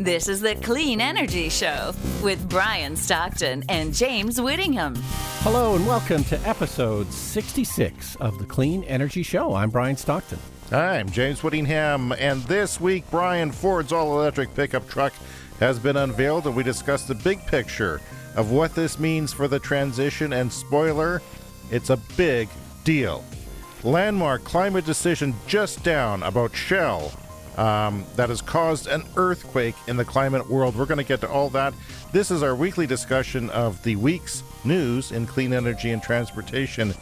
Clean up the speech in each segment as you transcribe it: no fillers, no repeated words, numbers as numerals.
This is the Clean Energy Show with Brian Stockton and James Whittingham. Hello and welcome to episode 66 of the Clean Energy Show. I'm Brian Stockton. I'm James Whittingham, and this week Brian Ford's all-electric pickup truck has been unveiled, and we discussed the big picture of what this means for the transition, and spoiler, it's a big deal. Landmark climate decision just down about Shell that has caused an earthquake in the climate world. We're going to get to all that. This is our weekly discussion of the week's news in clean energy and transportation.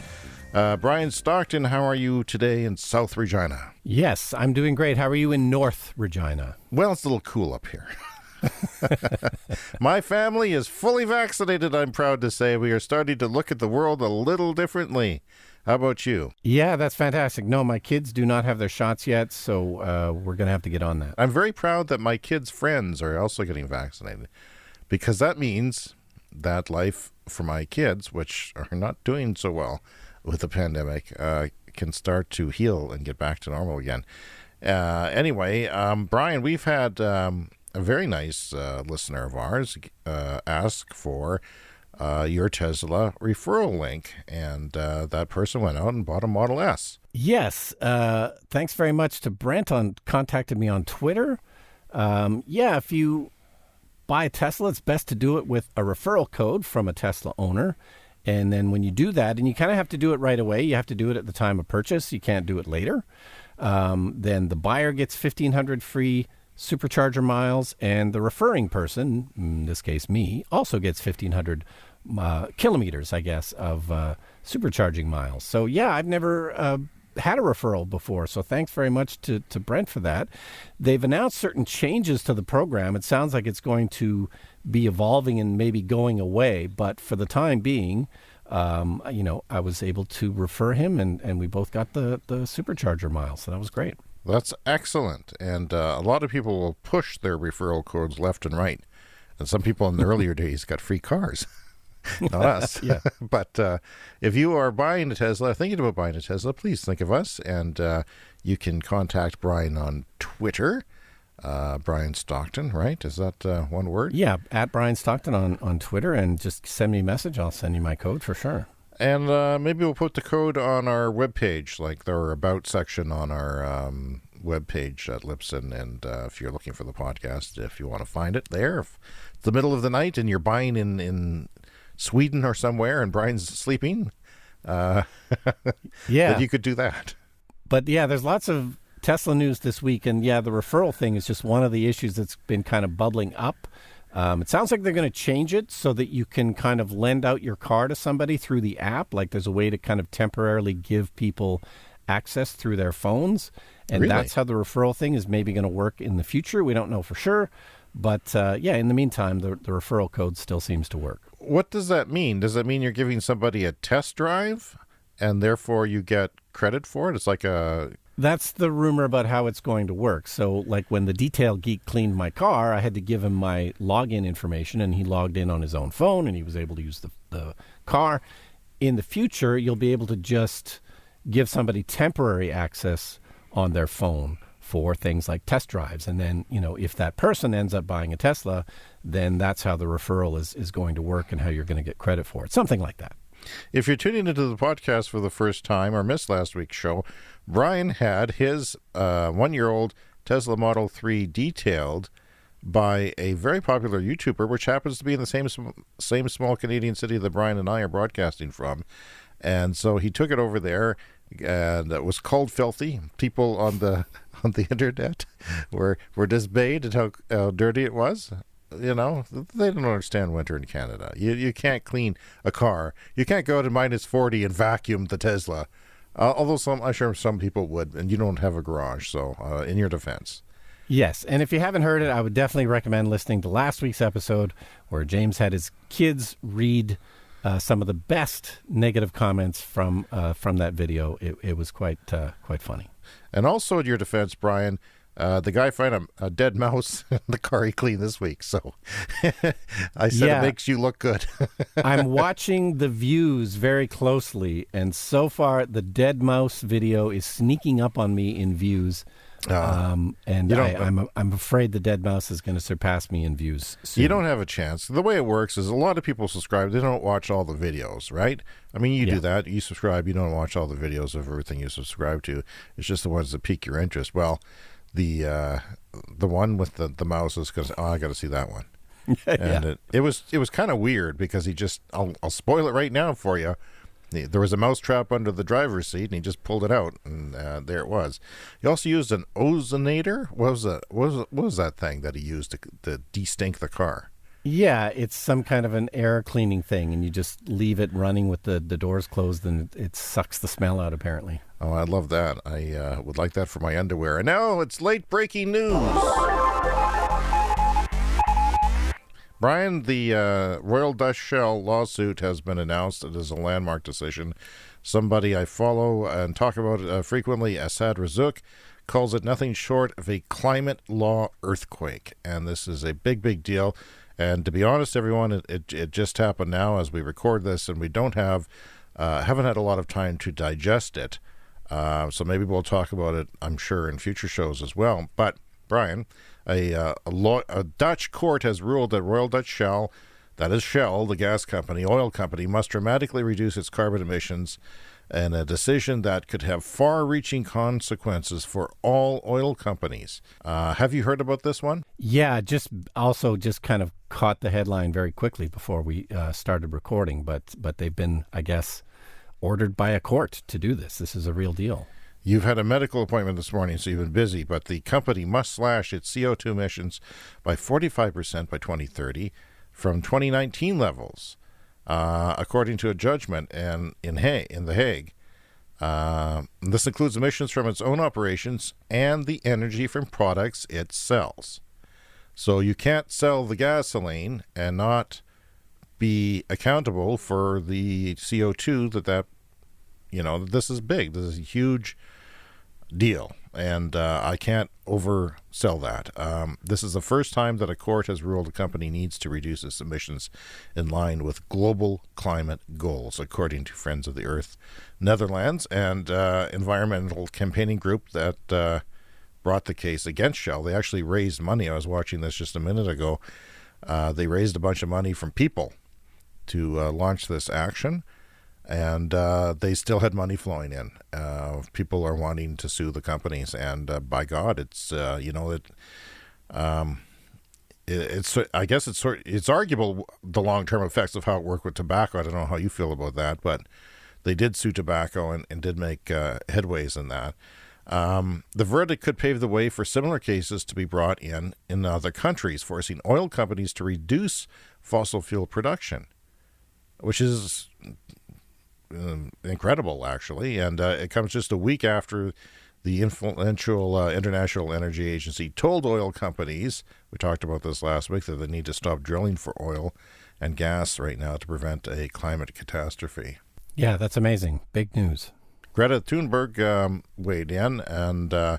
Brian Stockton, how are you today in South Regina? Yes, I'm doing great. How are you in North Regina? Well, it's a little cool up here. My family is fully vaccinated, I'm proud to say. We are starting to look at the world a little differently. How about you? Yeah, that's fantastic. No, my kids do not have their shots yet, so we're going to have to get on that. I'm very proud that my kids' friends are also getting vaccinated, because that means that life for my kids, which are not doing so well with the pandemic, can start to heal and get back to normal again. Anyway, Brian, we've had a very nice listener of ours ask for your Tesla referral link, and that person went out and bought a Model S. Yes. Thanks very much to Brent contacted me on Twitter. If you buy a Tesla, it's best to do it with a referral code from a Tesla owner. And then when you do that, and you kind of have to do it right away, you have to do it at the time of purchase. You can't do it later. Then the buyer gets 1,500 free supercharger miles, and the referring person, in this case me, also gets 1,500 kilometers, I guess, of supercharging miles. So yeah, I've never had a referral before, so thanks very much to Brent for that. They've announced certain changes to the program. It sounds like it's going to be evolving and maybe going away, but for the time being, I was able to refer him, and we both got the supercharger miles, so that was great. That's excellent. And a lot of people will push their referral codes left and right. And some people in the earlier days got free cars. Not us. Yeah. But if you are buying a Tesla, thinking about buying a Tesla, please think of us. And you can contact Brian on Twitter. Brian Stockton, right? Is that one word? Yeah, at Brian Stockton on Twitter. And just send me a message. I'll send you my code for sure. And maybe we'll put the code on our webpage, like our About section on our webpage at Lipson. And if you're looking for the podcast, if you want to find it there, if it's the middle of the night and you're buying in Sweden or somewhere and Brian's sleeping, yeah, then you could do that. But yeah, there's lots of Tesla news this week. And yeah, the referral thing is just one of the issues that's been kind of bubbling up. It sounds like they're going to change it so that you can kind of lend out your car to somebody through the app. Like there's a way to kind of temporarily give people access through their phones. And Really? That's how the referral thing is maybe going to work in the future. We don't know for sure. But in the meantime, the referral code still seems to work. What does that mean? Does that mean you're giving somebody a test drive and therefore you get credit for it? It's like a... That's the rumor about how it's going to work. So like when the detail geek cleaned my car, I had to give him my login information, and he logged in on his own phone and he was able to use the car. In the future, you'll be able to just give somebody temporary access on their phone for things like test drives. And then, if that person ends up buying a Tesla, then that's how the referral is going to work and how you're going to get credit for it. Something like that. If you're tuning into the podcast for the first time or missed last week's show, Brian had his 1-year-old Tesla Model 3 detailed by a very popular YouTuber, which happens to be in the same small Canadian city that Brian and I are broadcasting from. And so he took it over there, and it was called filthy. People on the internet were dismayed at how dirty it was. They don't understand winter in Canada. You can't clean a car. You can't go to -40 and vacuum the Tesla. Although I'm sure some people would, and you don't have a garage. So in your defense. Yes, and if you haven't heard it, I would definitely recommend listening to last week's episode where James had his kids read some of the best negative comments from that video. It was quite funny. And also in your defense, Brian, The guy found a dead mouse in the car he cleaned this week. So I said it makes you look good. I'm watching the views very closely, and so far the dead mouse video is sneaking up on me in views. I'm afraid the dead mouse is going to surpass me in views soon. You don't have a chance. The way it works is a lot of people subscribe. They don't watch all the videos, right? I mean, you do that. You subscribe. You don't watch all the videos of everything you subscribe to. It's just the ones that pique your interest. Well, the one with the mouse is because I got to see that one. And it was kind of weird because I'll spoil it right now for you. There was a mouse trap under the driver's seat, and he just pulled it out, and there it was. He also used an ozonator. What was that thing that he used to de-stink the car? Yeah, it's some kind of an air cleaning thing, and you just leave it running with the doors closed, and it sucks the smell out, apparently. Oh, I love that. I would like that for my underwear. And now it's late breaking news. Brian, the Royal Dutch Shell lawsuit has been announced. It is a landmark decision. Somebody I follow and talk about frequently, Assad Razouk, calls it nothing short of a climate law earthquake. And this is a big, big deal. And to be honest, everyone, it just happened now as we record this, and we haven't had a lot of time to digest it. So maybe we'll talk about it, I'm sure, in future shows as well. But, Brian, a Dutch court has ruled that Royal Dutch Shell, that is Shell, the gas company, oil company, must dramatically reduce its carbon emissions, and a decision that could have far-reaching consequences for all oil companies. Have you heard about this one? Yeah, just kind of caught the headline very quickly before we started recording, but they've been, I guess, ordered by a court to do this. This is a real deal. You've had a medical appointment this morning, so you've been busy, but the company must slash its CO2 emissions by 45% by 2030 from 2019 levels, according to a judgment in The Hague. This includes emissions from its own operations and the energy from products it sells. So you can't sell the gasoline and not be accountable for the CO2 this is big. This is a huge deal, and I can't oversell that. This is the first time that a court has ruled a company needs to reduce its emissions in line with global climate goals, according to Friends of the Earth Netherlands and environmental campaigning group that brought the case against Shell. They actually raised money. I was watching this just a minute ago. They raised a bunch of money from people to launch this action. And they still had money flowing in. People are wanting to sue the companies, and by God, it's arguable the long-term effects of how it worked with tobacco. I don't know how you feel about that, but they did sue tobacco and did make headways in that. The verdict could pave the way for similar cases to be brought in other countries, forcing oil companies to reduce fossil fuel production, which is incredible, actually, and it comes just a week after the influential International Energy Agency told oil companies, we talked about this last week, that they need to stop drilling for oil and gas right now to prevent a climate catastrophe. Yeah, that's amazing. Big news. Greta Thunberg weighed in, and I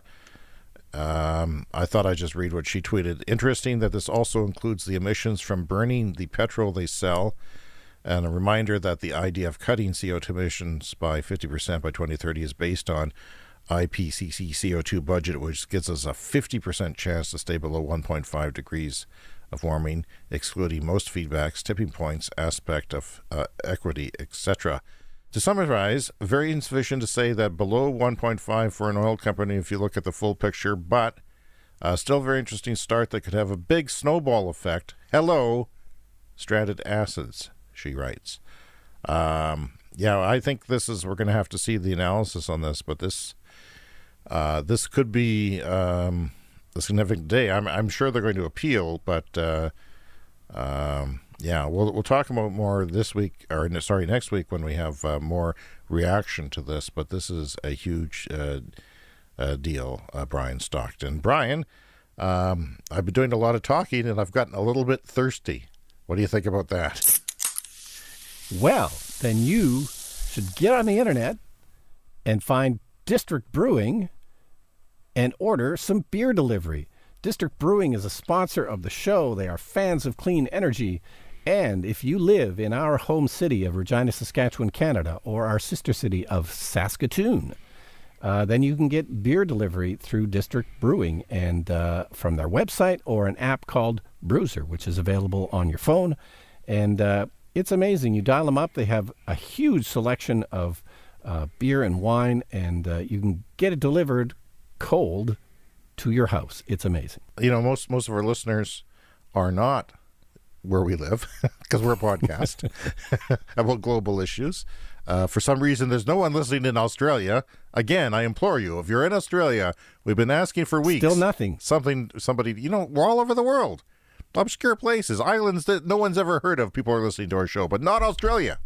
thought I'd just read what she tweeted. Interesting that this also includes the emissions from burning the petrol they sell, and a reminder that the idea of cutting CO2 emissions by 50% by 2030 is based on IPCC CO2 budget, which gives us a 50% chance to stay below 1.5 degrees of warming, excluding most feedbacks, tipping points, aspect of equity, etc. To summarize, very insufficient to say that below 1.5 for an oil company if you look at the full picture, but still very interesting start that could have a big snowball effect. Hello, stranded acids, she writes. I think we're going to have to see the analysis on this, but this could be a significant day. I'm sure they're going to appeal, but we'll talk about more this week, next week when we have more reaction to this. But this is a huge deal, Brian Stockton. Brian, I've been doing a lot of talking, and I've gotten a little bit thirsty. What do you think about that? Well, then you should get on the internet and find District Brewing and order some beer delivery. District Brewing is a sponsor of the show. They are fans of clean energy. And if you live in our home city of Regina, Saskatchewan, Canada, or our sister city of Saskatoon, then you can get beer delivery through District Brewing and from their website or an app called Bruiser, which is available on your phone. And it's amazing. You dial them up. They have a huge selection of beer and wine, and you can get it delivered cold to your house. It's amazing. You know, most of our listeners are not where we live because we're a podcast about global issues. For some reason, there's no one listening in Australia. Again, I implore you, if you're in Australia, we've been asking for weeks. Still nothing. Somebody, you know, we're all over the world. Obscure places, islands that no one's ever heard of. People are listening to our show, but not Australia.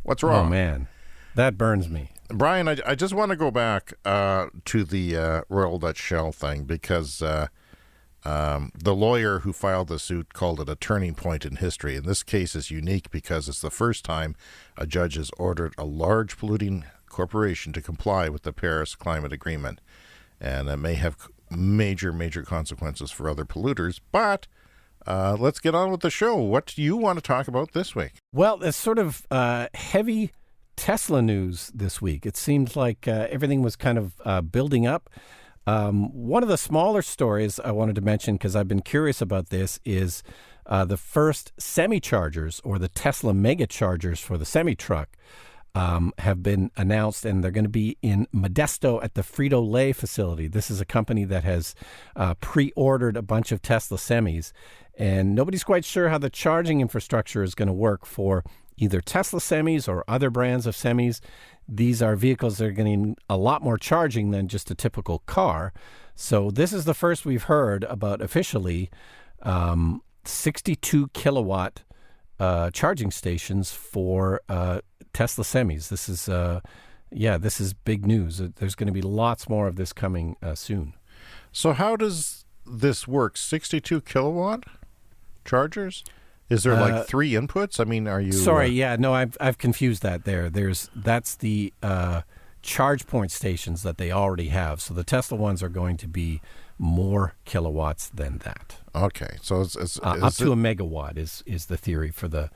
What's wrong? Oh, man. That burns me. Brian, I just want to go back to the Royal Dutch Shell thing because the lawyer who filed the suit called it a turning point in history. And this case is unique because it's the first time a judge has ordered a large polluting corporation to comply with the Paris Climate Agreement. And it may have major consequences for other polluters. But let's get on with the show. What do you want to talk about this week? Well, it's sort of heavy Tesla news this week. It seems like everything was kind of building up. One of the smaller stories I wanted to mention, because I've been curious about this, is the first semi-chargers, or the Tesla mega chargers for the semi-truck, have been announced, and they're going to be in Modesto at the Frito-Lay facility. This is a company that has pre-ordered a bunch of Tesla semis, and nobody's quite sure how the charging infrastructure is going to work for either Tesla semis or other brands of semis. These are vehicles that are getting a lot more charging than just a typical car. So this is the first we've heard about officially 62 kilowatt charging stations for Tesla semis. This is big news. There's going to be lots more of this coming soon. So how does this work? 62 kilowatt chargers? Is there like three inputs? I mean, are you... Sorry, no, I've confused that there. That's the charge point stations that they already have. So the Tesla ones are going to be more kilowatts than that. Okay, so it's up to a megawatt is the theory for the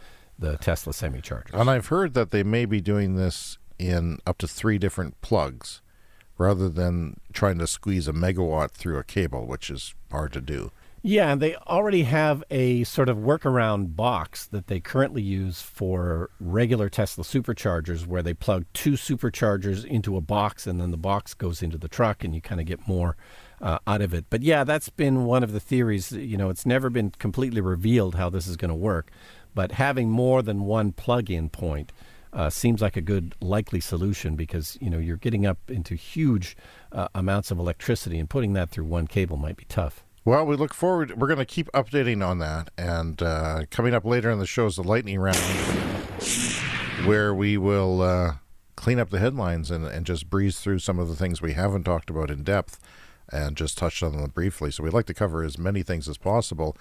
Tesla semi-chargers. And I've heard that they may be doing this in up to 3 different plugs rather than trying to squeeze a megawatt through a cable, which is hard to do. Yeah, and they already have a sort of workaround box that they currently use for regular Tesla superchargers, where they plug 2 superchargers into a box, and then the box goes into the truck, and you kind of get more out of it. But yeah, that's been one of the theories. You know, it's never been completely revealed how this is going to work, but having more than one plug-in point seems like a good likely solution, because, you know, you're getting up into huge amounts of electricity, and putting that through one cable might be tough. Well, we look forward. We're going to keep updating on that. And coming up later in the show is the lightning round, where we will clean up the headlines and just breeze through some of the things we haven't talked about in depth and just touched on them briefly. So we'd like to cover as many things as possible.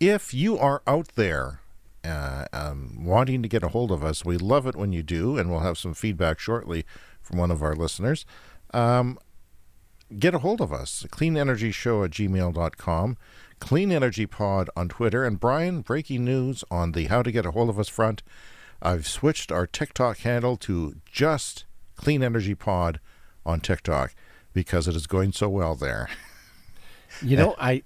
If you are out there wanting to get a hold of us, we love it when you do, and we'll have some feedback shortly from one of our listeners. Get a hold of us, cleanenergyshow@gmail.com, Clean Energy Pod on Twitter. And Brian, breaking news on the How to Get a Hold of Us front. I've switched our TikTok handle to just Clean Energy Pod on TikTok because it is going so well there. You know, I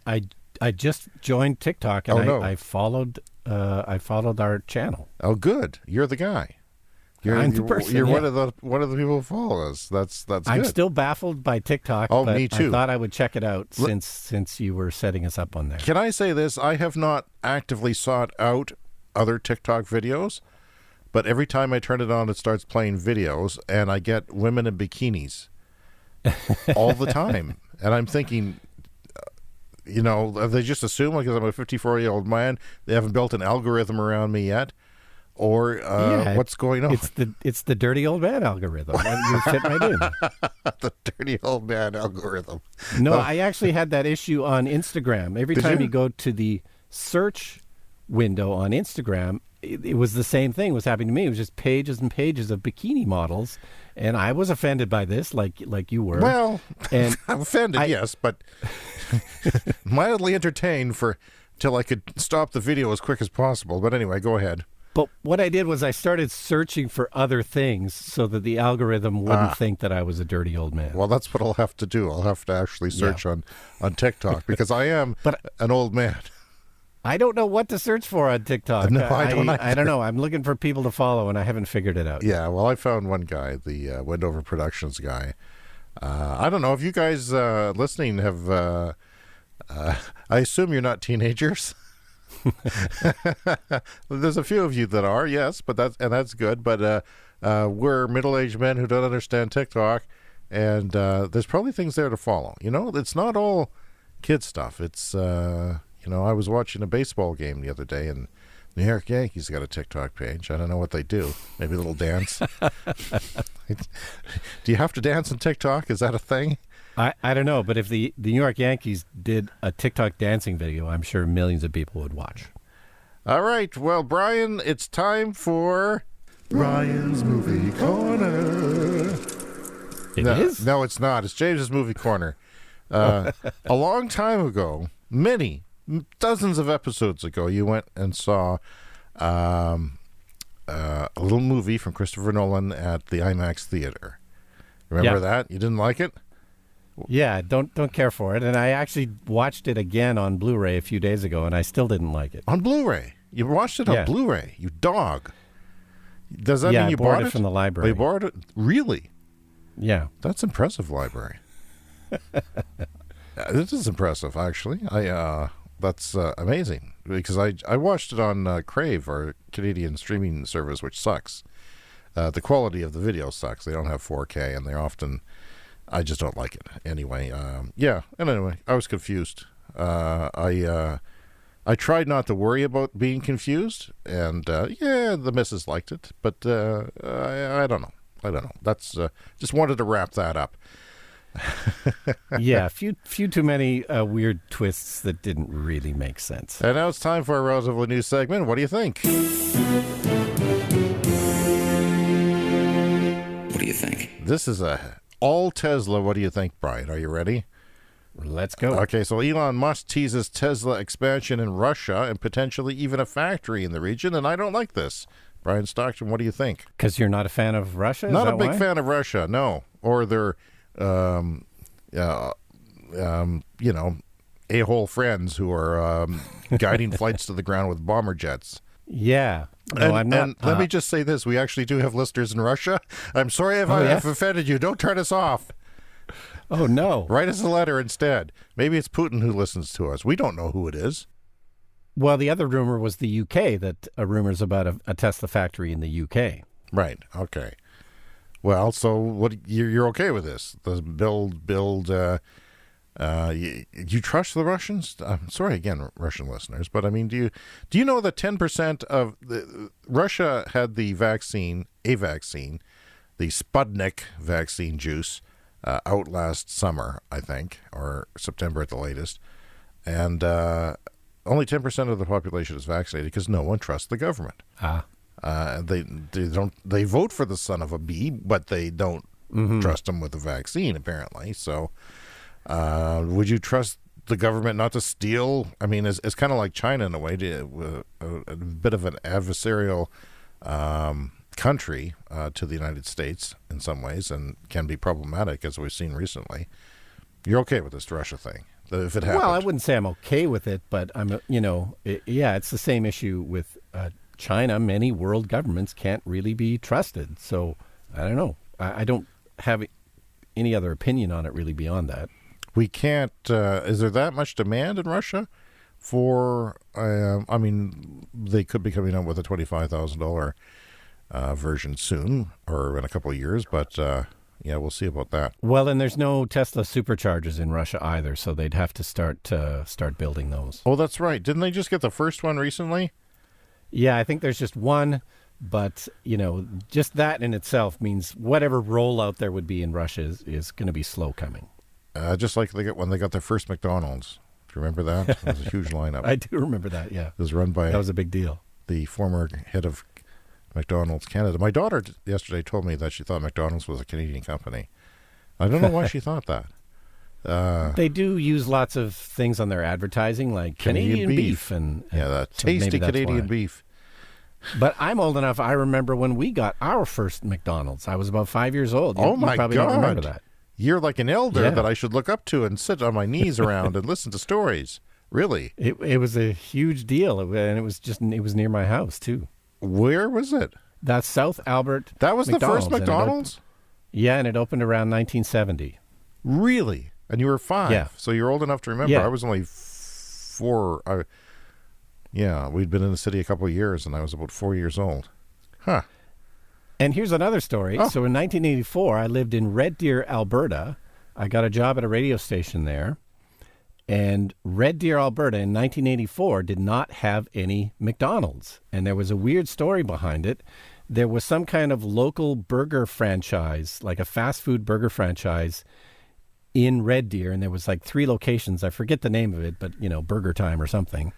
just joined TikTok, and I followed our channel. Oh, good. You're the guy. You're the person. You're one of the people who follow us. That's good. I'm still baffled by TikTok. Oh, but me too. I thought I would check it out since you were setting us up on there. Can I say this? I have not actively sought out other TikTok videos, but every time I turn it on, it starts playing videos, and I get women in bikinis all the time. And I'm thinking, you know, they just assume because I'm a 54-year-old man, they haven't built an algorithm around me yet. Or what's going on? It's the dirty old man algorithm. You fit right in. The dirty old man algorithm. No, I actually had that issue on Instagram. Every time you go to the search window on Instagram, it was the same thing was happening to me. It was just pages and pages of bikini models, And I was offended by this, like you were. Well, and I'm offended, yes, but mildly entertained till I could stop the video as quick as possible. But anyway, go ahead. But what I did was I started searching for other things so that the algorithm wouldn't think that I was a dirty old man. Well, that's what I'll have to do. I'll have to actually search on TikTok because I am an old man. I don't know what to search for on TikTok. No, I don't either. I don't know. I'm looking for people to follow, and I haven't figured it out. Yeah, well, I found one guy, the Wendover Productions guy. I don't know if you guys listening have... I assume you're not teenagers. There's a few of you that are, yes, but that's good. But we're middle-aged men who don't understand TikTok, and there's probably things there to follow. You know, it's not all kid stuff. It's I was watching a baseball game the other day, and New York Yankees got a TikTok page. I don't know what they do. Maybe a little dance. Do you have to dance on TikTok? Is that a thing? I don't know, but if the New York Yankees did a TikTok dancing video, I'm sure millions of people would watch. All right. Well, Brian, it's time for Brian's Movie Corner. It is? No, it's not. It's James's Movie Corner. A long time ago, dozens of episodes ago, you went and saw a little movie from Christopher Nolan at the IMAX theater. Remember that? You didn't like it? Yeah, don't care for it. And I actually watched it again on Blu-ray a few days ago, and I still didn't like it. On Blu-ray? You watched it on Blu-ray? You dog. Does that mean you bought it from the library? Oh, you borrowed it? Really? Yeah. That's impressive, library. This is impressive, actually. That's amazing because I watched it on Crave, our Canadian streaming service, which sucks. The quality of the video sucks. They don't have 4K, and I just don't like it. Anyway, and anyway, I was confused. I tried not to worry about being confused, and the missus liked it, but I don't know. That's just wanted to wrap that up. Yeah, few too many weird twists that didn't really make sense. And now it's time for a relatively new segment. What do you think? What do you think? This is all Tesla. What do you think, Brian? Are you ready? Let's go. Okay, so Elon Musk teases Tesla expansion in Russia and potentially even a factory in the region, and I don't like this. Brian Stockton, what do you think? Because you're not a fan of Russia? Not a big fan of Russia, no. Or their, a-hole friends who are guiding flights to the ground with bomber jets. Yeah. No, I'm not. And let me just say this. We actually do have listeners in Russia. I'm sorry if I've offended you. Don't turn us off. Oh, no. Write us a letter instead. Maybe it's Putin who listens to us. We don't know who it is. Well, the other rumor was the UK, that rumors about a Tesla factory in the UK. Right. Okay. Well, so what? You're okay with this? The build. You trust the Russians? I'm sorry again, Russian listeners, but I mean, do you know that 10% of Russia had the vaccine, the Sputnik vaccine juice, out last summer, I think, or September at the latest, and only 10% of the population is vaccinated because no one trusts the government. They vote for the son of a bee, but they don't trust him with the vaccine, apparently. So, would you trust the government not to steal? I mean, it's kind of like China in a way, a bit of an adversarial country to the United States in some ways, and can be problematic, as we've seen recently. You're okay with this Russia thing, if it happened? Well, I wouldn't say I'm okay with it, but it's the same issue with China. Many world governments can't really be trusted. So I don't know. I don't have any other opinion on it really beyond that. We can't. Is there that much demand in Russia for? I mean, they could be coming out with a $25,000 version soon, or in a couple of years. But we'll see about that. Well, and there's no Tesla superchargers in Russia either, so they'd have to start building those. Oh, that's right. Didn't they just get the first one recently? Yeah, I think there's just one, but just that in itself means whatever rollout there would be in Russia is going to be slow coming. Just like when they got their first McDonald's. Do you remember that? It was a huge lineup. I do remember that, yeah. It was run by... That was a big deal. The former head of McDonald's Canada. My daughter yesterday told me that she thought McDonald's was a Canadian company. I don't know why she thought that. They do use lots of things on their advertising, like Canadian beef and that so tasty Canadian beef. But I'm old enough. I remember when we got our first McDonald's. I was about 5 years old. Oh my you probably God! Don't remember that. You're like an elder that I should look up to and sit on my knees around and listen to stories. Really? It was a huge deal, and it was near my house too. Where was it? That's South Albert. That was McDonald's, the first McDonald's? And it opened around 1970. Really? And you were 5? Yeah. So you're old enough to remember. Yeah. I was only 4. We'd been in the city a couple of years, and I was about 4 years old. Huh. And here's another story. Oh. So in 1984, I lived in Red Deer, Alberta. I got a job at a radio station there. And Red Deer, Alberta in 1984 did not have any McDonald's. And there was a weird story behind it. There was some kind of local burger franchise, like a fast food burger franchise in Red Deer. And there was like 3 locations. I forget the name of it, but, Burger Time or something.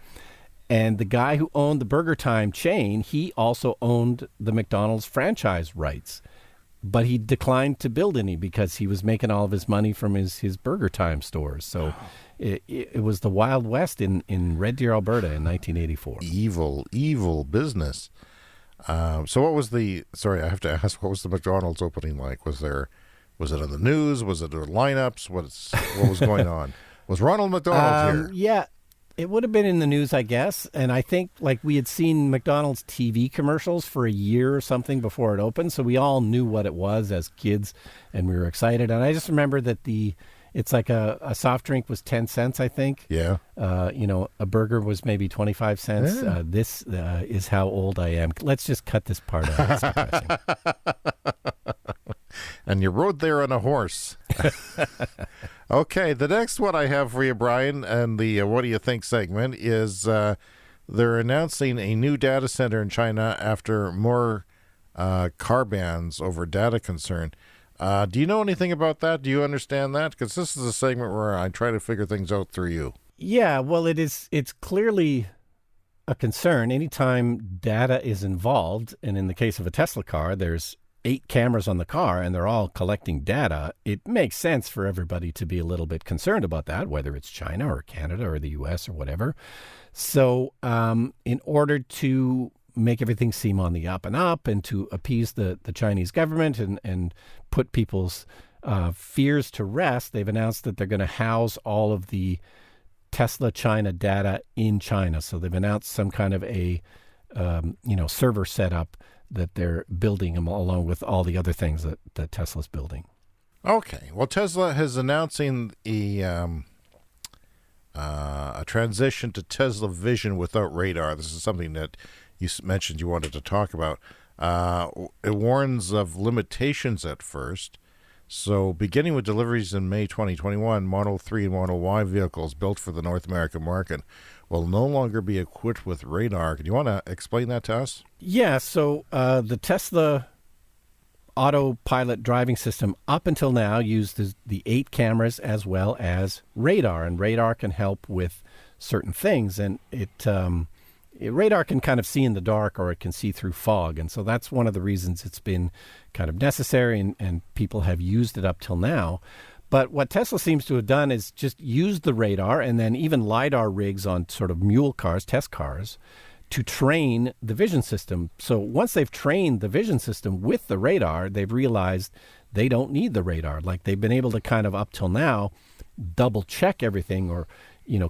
And the guy who owned the Burger Time chain, he also owned the McDonald's franchise rights. But he declined to build any because he was making all of his money from his Burger Time stores. So it was the Wild West in Red Deer, Alberta in 1984. Evil business. So what was sorry, I have to ask, what was the McDonald's opening like? Was it on the news? Was it the lineups? What was going on? Was Ronald McDonald here? Yeah. It would have been in the news, I guess. And I think we had seen McDonald's TV commercials for a year or something before it opened. So we all knew what it was as kids and we were excited. And I just remember that it's like a soft drink was 10 cents, I think. Yeah. A burger was maybe 25 cents. Yeah. This is how old I am. Let's just cut this part out. It's depressing. And you rode there on a horse. Okay, the next one I have for you, Brian, and the What Do You Think segment is they're announcing a new data center in China after more car bans over data concern. Do you know anything about that? Do you understand that? Because this is a segment where I try to figure things out through you. Yeah, well, it's clearly a concern. Anytime data is involved, and in the case of a Tesla car, there's 8 cameras on the car and they're all collecting data, it makes sense for everybody to be a little bit concerned about that, whether it's China or Canada or the US or whatever. So in order to make everything seem on the up and up and to appease the Chinese government and put people's fears to rest, they've announced that they're going to house all of the Tesla China data in China. So they've announced some kind of a server setup that they're building them along with all the other things that Tesla's building. Okay. Well, Tesla is announcing a transition to Tesla Vision without radar. This is something that you mentioned you wanted to talk about. It warns of limitations at first. So beginning with deliveries in May 2021, Model 3 and Model Y vehicles built for the North American market will no longer be equipped with radar. Do you want to explain that to us? Yeah, so the Tesla autopilot driving system up until now used the 8 cameras as well as radar, and radar can help with certain things, and radar can kind of see in the dark or it can see through fog, and so that's one of the reasons it's been kind of necessary and people have used it up till now. But what Tesla seems to have done is just used the radar and then even LiDAR rigs on sort of mule cars, test cars, to train the vision system. So once they've trained the vision system with the radar, they've realized they don't need the radar. Like they've been able to kind of up till now double check everything or,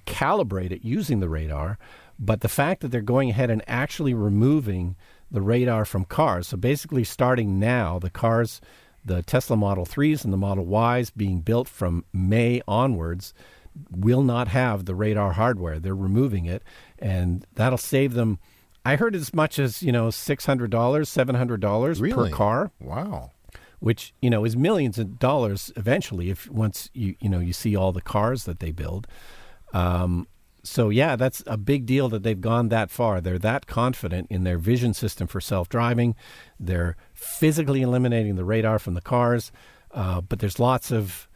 calibrate it using the radar. But the fact that they're going ahead and actually removing the radar from cars. So basically starting now, the cars, the Tesla Model 3s and the Model Ys being built from May onwards will not have the radar hardware. They're removing it, and that'll save them. I heard as much as, $600, $700 per car. Wow. Which, is millions of dollars eventually once you see all the cars that they build. So, yeah, that's a big deal that they've gone that far. They're that confident in their vision system for self-driving. They're physically eliminating the radar from the cars. But there's lots of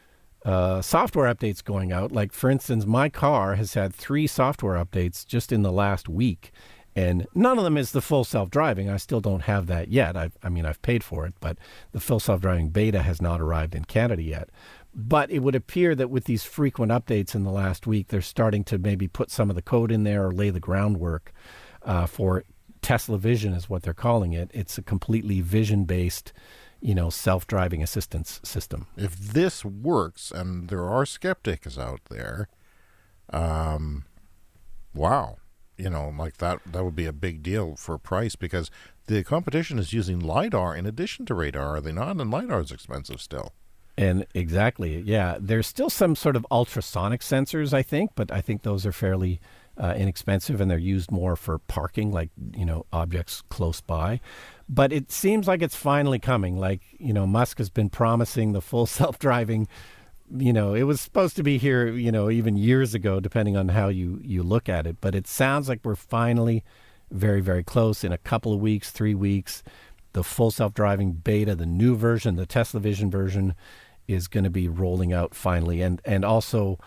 software updates going out. Like, for instance, my car has had 3 software updates just in the last week. And none of them is the full self-driving. I still don't have that yet. I've paid for it, but the full self-driving beta has not arrived in Canada yet. But it would appear that with these frequent updates in the last week, they're starting to maybe put some of the code in there or lay the groundwork for Tesla Vision is what they're calling it. It's a completely vision-based, self-driving assistance system. If this works, and there are skeptics out there, wow. Like that would be a big deal for price, because the competition is using LiDAR in addition to radar, are they not? And LiDAR is expensive still. And exactly, yeah. There's still some sort of ultrasonic sensors, I think, but I think those are fairly inexpensive, and they're used more for parking, like, objects close by. But it seems like it's finally coming. Like, Musk has been promising the full self-driving. It was supposed to be here, even years ago, depending on how you look at it. But it sounds like we're finally very, very close. In a couple of weeks, 3 weeks, the full self-driving beta, the new version, the Tesla Vision version, is going to be rolling out finally. And also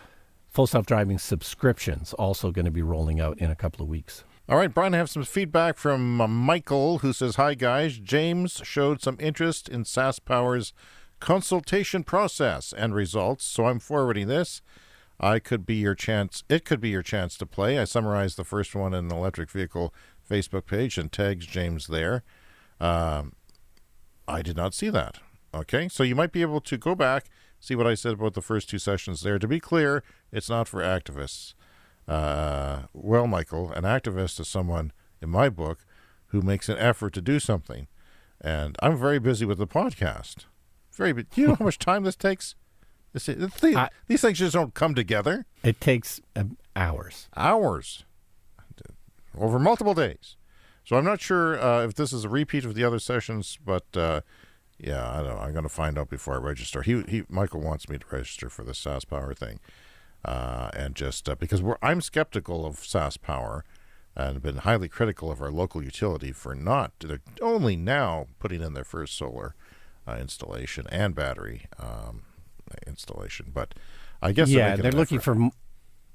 full self-driving subscriptions also going to be rolling out in a couple of weeks. All right, Brian, I have some feedback from Michael, who says, "Hi, guys. James showed some interest in SaskPower's consultation process and results, so I'm forwarding this. It could be your chance to play. I summarized the first one in the electric vehicle Facebook page and tags James there. I did not see that. Okay, so you might be able to go back, see what I said about the first two sessions there. To be clear, it's not for activists. Well, Michael, an activist is someone, in my book, who makes an effort to do something. And I'm very busy with the podcast. Do you know how much time this takes? These things just don't come together. It takes hours. Hours. Over multiple days. So I'm not sure if this is a repeat of the other sessions, but yeah, I don't know. I'm going to find out before I register. Michael wants me to register for the SaskPower thing. And just because I'm skeptical of SaskPower and been highly critical of our local utility for they're only now putting in their first solar installation and battery installation. But I guess they're looking for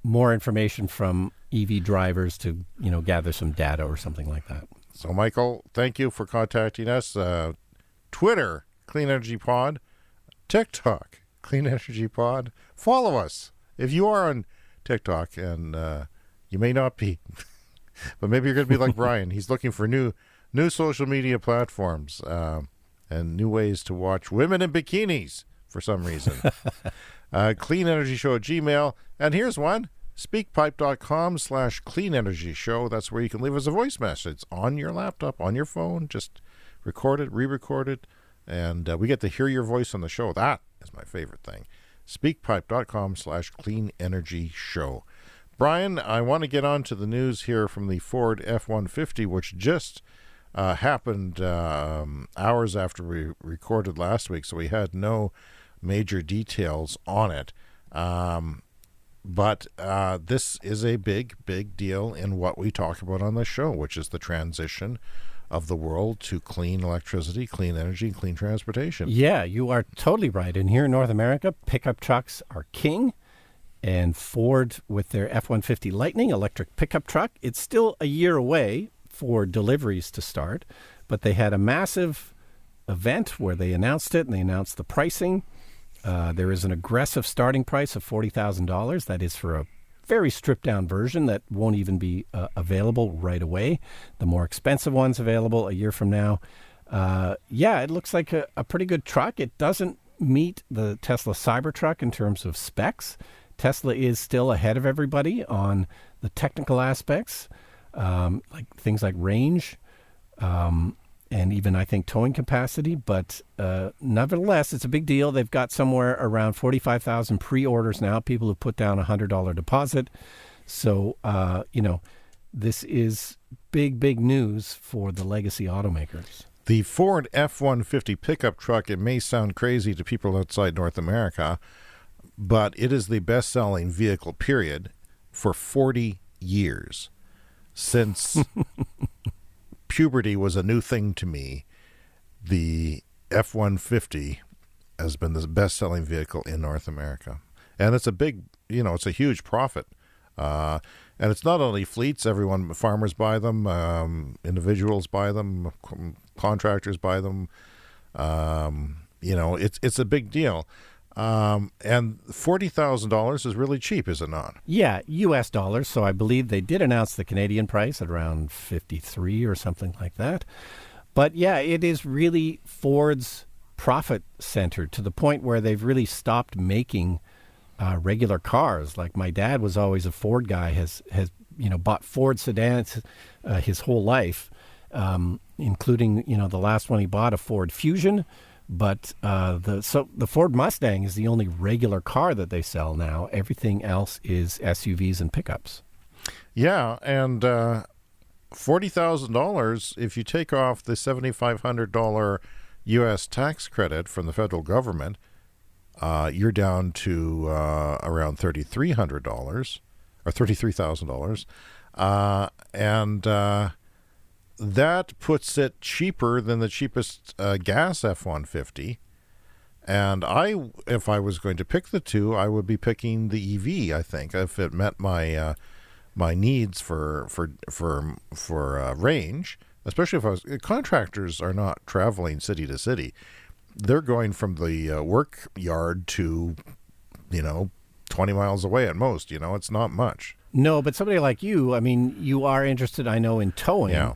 more information from EV drivers to gather some data or something like that. So, Michael, thank you for contacting us. Twitter, Clean Energy Pod. TikTok, Clean Energy Pod. Follow us if you are on TikTok, and you may not be, but maybe you're going to be like Brian. He's looking for new social media platforms and new ways to watch women in bikinis for some reason. Clean Energy Show at Gmail. And here's one, speakpipe.com/Clean Energy Show. That's where you can leave us a voice message on your laptop, on your phone. Just record it, re-record it, and we get to hear your voice on the show. That is my favorite thing. Speakpipe.com/Clean Energy Show. Brian, I want to get on to the news here from the Ford F-150, which just happened hours after we recorded last week, so we had no major details on it. But this is a big, big deal in what we talk about on the show, which is the transition of the world to clean electricity, clean energy, and clean transportation. Yeah, you are totally right. And here in North America, pickup trucks are king. And Ford, with their F-150 Lightning electric pickup truck, it's still a year away for deliveries to start. But they had a massive event where they announced it, and they announced the pricing. There is an aggressive starting price of $40,000. That is for a very stripped-down version that won't even be available right away. The more expensive one's available a year from now. It looks like a pretty good truck. It doesn't meet the Tesla Cybertruck in terms of specs. Tesla is still ahead of everybody on the technical aspects, like things like range, and even, I think, towing capacity. But nevertheless, it's a big deal. They've got somewhere around 45,000 pre-orders now, people who put down a $100 deposit. So, this is big, big news for the legacy automakers. The Ford F-150 pickup truck, it may sound crazy to people outside North America, but it is the best-selling vehicle, period, for 40 years. Since puberty was a new thing to me, the F-150 has been the best-selling vehicle in North America. And it's a big, it's a huge profit And it's not only fleets. Farmers buy them, individuals buy them, contractors buy them. It's a big deal. And $40,000 is really cheap, is it not? Yeah, U.S. dollars. So I believe they did announce the Canadian price at around 53 or something like that. But yeah, it is really Ford's profit center to the point where they've really stopped making regular cars. Like my dad was always a Ford guy, has bought Ford sedans his whole life, including the last one he bought, a Ford Fusion. But the Ford Mustang is the only regular car that they sell now. Everything else is SUVs and pickups. Yeah, and $40,000, if you take off the $7,500 U.S. tax credit from the federal government, you're down to around $3,300 or $33,000. And that puts it cheaper than the cheapest gas F-150. And if I was going to pick the two, I would be picking the EV, I think, if it met my my needs for range, especially if contractors are not traveling city to city. They're going from the work yard to, 20 miles away at most. It's not much. No, but somebody like you, I mean, you are interested, I know, in towing. Yeah.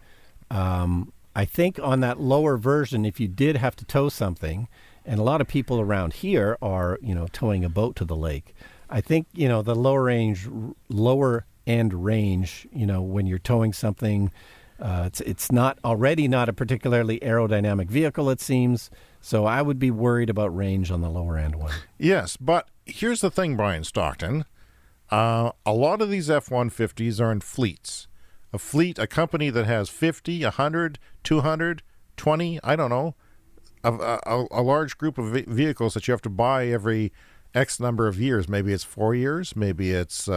I think on that lower version, if you did have to tow something, and a lot of people around here are, towing a boat to the lake. I think, the lower end range, when you're towing something, it's not a particularly aerodynamic vehicle, it seems. So I would be worried about range on the lower end one. Yes, but here's the thing, Brian Stockton. A lot of these F-150s are in fleets. A company that has 50, 100, 200, 20, I don't know, a large group of vehicles that you have to buy every X number of years. Maybe it's 4 years, maybe it's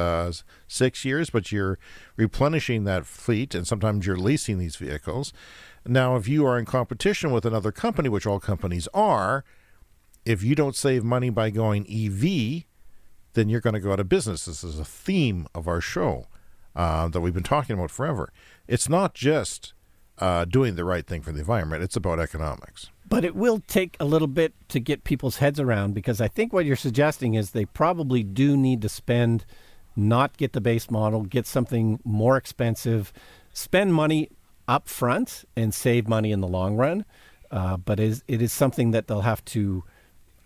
6 years, but you're replenishing that fleet, and sometimes you're leasing these vehicles. Now, if you are in competition with another company, which all companies are, if you don't save money by going EV, then you're going to go out of business. This is a theme of our show that we've been talking about forever. It's not just doing the right thing for the environment. It's about economics. But it will take a little bit to get people's heads around, because I think what you're suggesting is they probably do need to not get the base model, get something more expensive, spend money up front and save money in the long run. But it is something that they'll have to,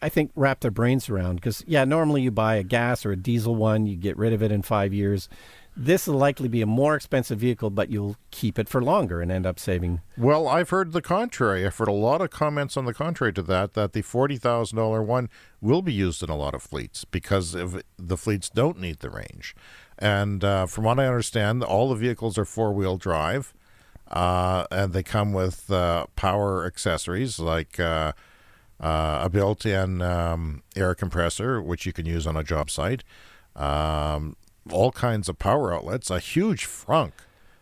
I think, wrap their brains around. Because, normally you buy a gas or a diesel one, you get rid of it in 5 years. This will likely be a more expensive vehicle, but you'll keep it for longer and end up saving. Well, I've heard the contrary. I've heard a lot of comments on the contrary to that the $40,000 one will be used in a lot of fleets because the fleets don't need the range. And from what I understand, all the vehicles are four-wheel drive, and they come with power accessories like a built-in air compressor, which you can use on a job site. All kinds of power outlets, a huge frunk.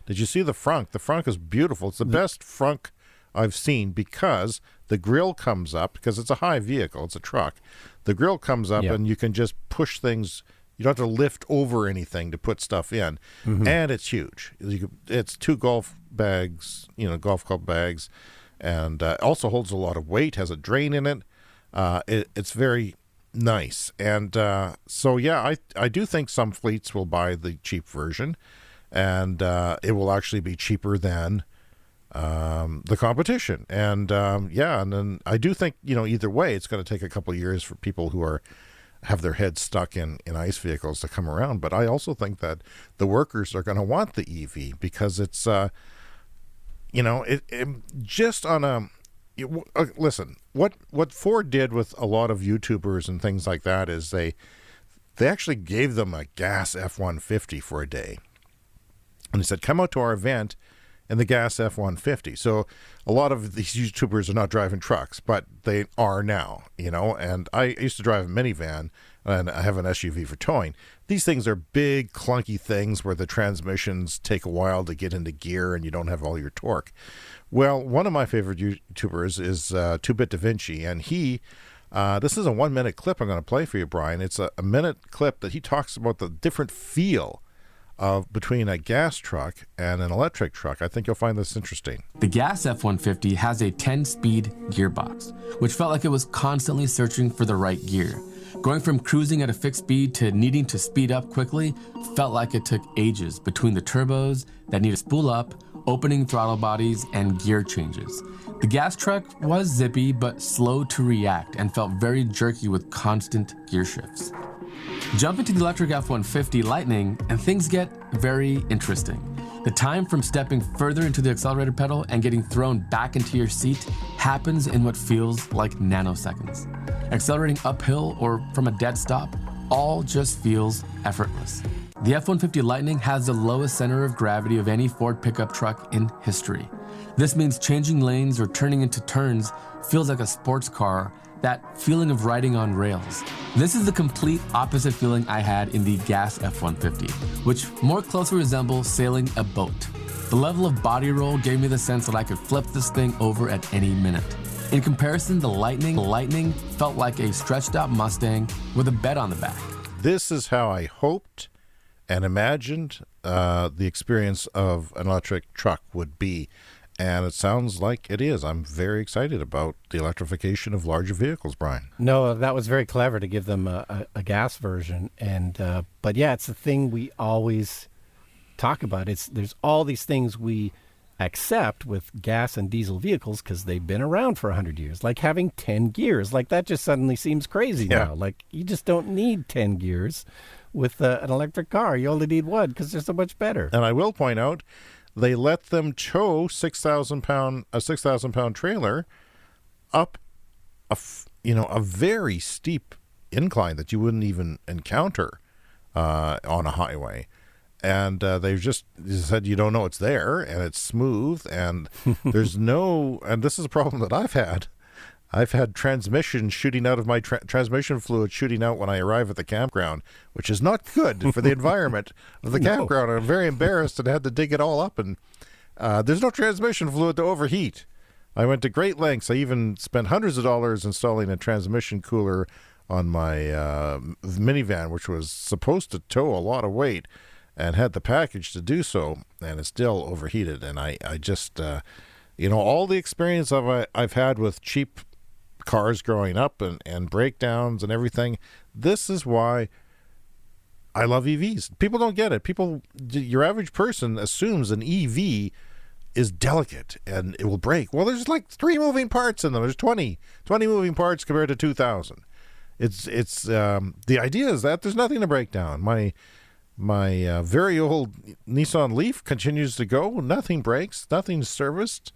Did you see the frunk? The frunk is beautiful. It's the best frunk I've seen because the grill comes up, because it's a high vehicle, it's a truck. The grill comes up and you can just push things. You don't have to lift over anything to put stuff in. Mm-hmm. And it's huge. It's 2 golf bags, golf club bags, and also holds a lot of weight, has a drain in it. It's very nice. And I do think some fleets will buy the cheap version, and it will actually be cheaper than the competition. And and then I do think either way it's going to take a couple of years for people who have their heads stuck in ICE vehicles to come around. But I also think that the workers are going to want the EV because it's just on a listen, what Ford did with a lot of YouTubers and things like that is they actually gave them a gas F-150 for a day. And they said, come out to our event in the gas F-150. So a lot of these YouTubers are not driving trucks, but they are now, and I used to drive a minivan, and I have an SUV for towing. These things are big, clunky things where the transmissions take a while to get into gear and you don't have all your torque. Well, one of my favorite YouTubers is 2-Bit Da Vinci, and he, this is a 1-minute clip I'm going to play for you, Brian. It's a minute clip that he talks about the different feel between a gas truck and an electric truck. I think you'll find this interesting. The gas F-150 has a 10-speed gearbox, which felt like it was constantly searching for the right gear. Going from cruising at a fixed speed to needing to speed up quickly felt like it took ages between the turbos that need to spool up, opening throttle bodies, and gear changes. The gas truck was zippy but slow to react and felt very jerky with constant gear shifts. Jump into the electric F-150 Lightning and things get very interesting. The time from stepping further into the accelerator pedal and getting thrown back into your seat happens in what feels like nanoseconds. Accelerating uphill or from a dead stop all just feels effortless. The F-150 Lightning has the lowest center of gravity of any Ford pickup truck in history. This means changing lanes or turning into turns feels like a sports car, that feeling of riding on rails. This is the complete opposite feeling I had in the gas F-150, which more closely resembles sailing a boat. The level of body roll gave me the sense that I could flip this thing over at any minute. In comparison, the Lightning felt like a stretched out Mustang with a bed on the back. This is how I hoped and imagined the experience of an electric truck would be. And it sounds like it is. I'm very excited about the electrification of larger vehicles, Brian. No, that was very clever to give them a gas version. And but yeah, it's the thing we always talk about. There's all these things we accept with gas and diesel vehicles because they've been around for 100 years, like having 10 gears. Like that just suddenly seems crazy now. Like you just don't need 10 gears with an electric car. You only need one because they're so much better. And I will point out, they let them tow a 6,000 pound trailer up a very steep incline that you wouldn't even encounter on a highway. And they've just said you don't know it's there, and it's smooth, and there's no. And this is a problem that I've had. I've had transmission shooting out of my transmission fluid shooting out when I arrive at the campground, which is not good for the environment of the campground. I'm very embarrassed and had to dig it all up, and there's no transmission fluid to overheat. I went to great lengths. I even spent hundreds of dollars installing a transmission cooler on my minivan, which was supposed to tow a lot of weight, and had the package to do so, and it still overheated. And I just, all the experience I've had with cheap cars growing up and breakdowns and everything, this is why I love EVs. People don't get it. Your average person assumes an EV is delicate and it will break. Well, there's like 3 moving parts in them. There's 20 moving parts compared to 2,000. It's the idea is that there's nothing to break down. My very old Nissan Leaf continues to go. Nothing breaks. Nothing's serviced.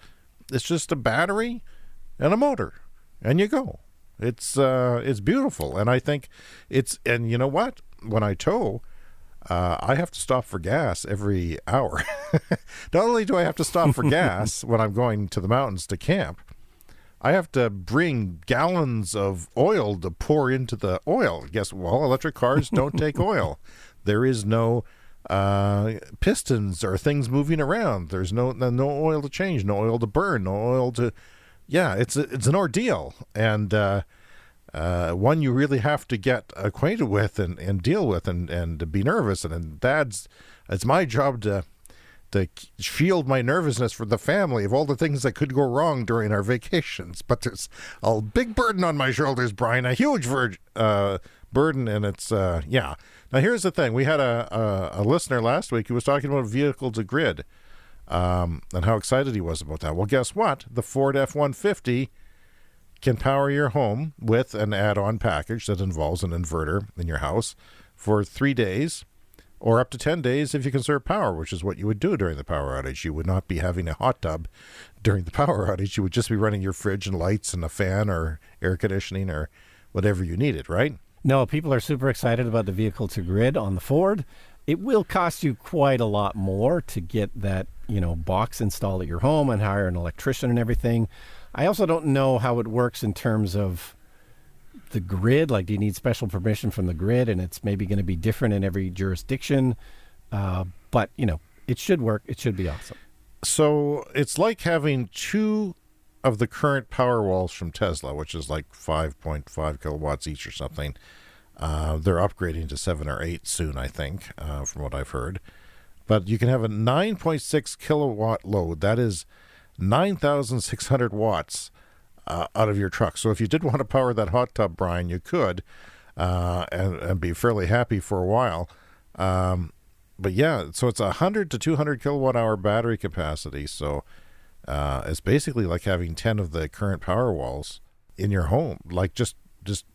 It's just a battery and a motor, and you go. It's beautiful, and I think and you know what? When I tow, I have to stop for gas every hour. Not only do I have to stop for gas when I'm going to the mountains to camp, I have to bring gallons of oil to pour into the oil. Guess well, electric cars don't take oil. There is no pistons or things moving around. There's no oil to change, no oil to burn, no oil to. Yeah, it's an ordeal, and one you really have to get acquainted with and deal with and to be nervous. And it's my job to shield my nervousness for the family of all the things that could go wrong during our vacations. But there's a big burden on my shoulders, Brian, a huge burden, and it's yeah. Now here's the thing: we had a listener last week who was talking about vehicle to grid, and how excited he was about that. Well, guess what? The Ford F-150 can power your home with an add-on package that involves an inverter in your house for 3 days, or up to 10 days if you conserve power, which is what you would do during the power outage. You would not be having a hot tub during the power outage. You would just be running your fridge and lights and a fan or air conditioning or whatever you needed, right? No, people are super excited about the vehicle to grid on the Ford. It will cost you quite a lot more to get that, box installed at your home and hire an electrician and everything. I also don't know how it works in terms of the grid. Like, do you need special permission from the grid? And it's maybe going to be different in every jurisdiction. But, it should work. It should be awesome. So it's like having 2 of the current Powerwalls from Tesla, which is like 5.5 kilowatts each or something. They're upgrading to 7 or 8 soon, I think, from what I've heard. But you can have a 9.6 kilowatt load. That is 9,600 watts out of your truck. So if you did want to power that hot tub, Brian, you could and be fairly happy for a while. But yeah, so it's 100 to 200 kilowatt hour battery capacity. So it's basically like having 10 of the current power walls in your home. Like just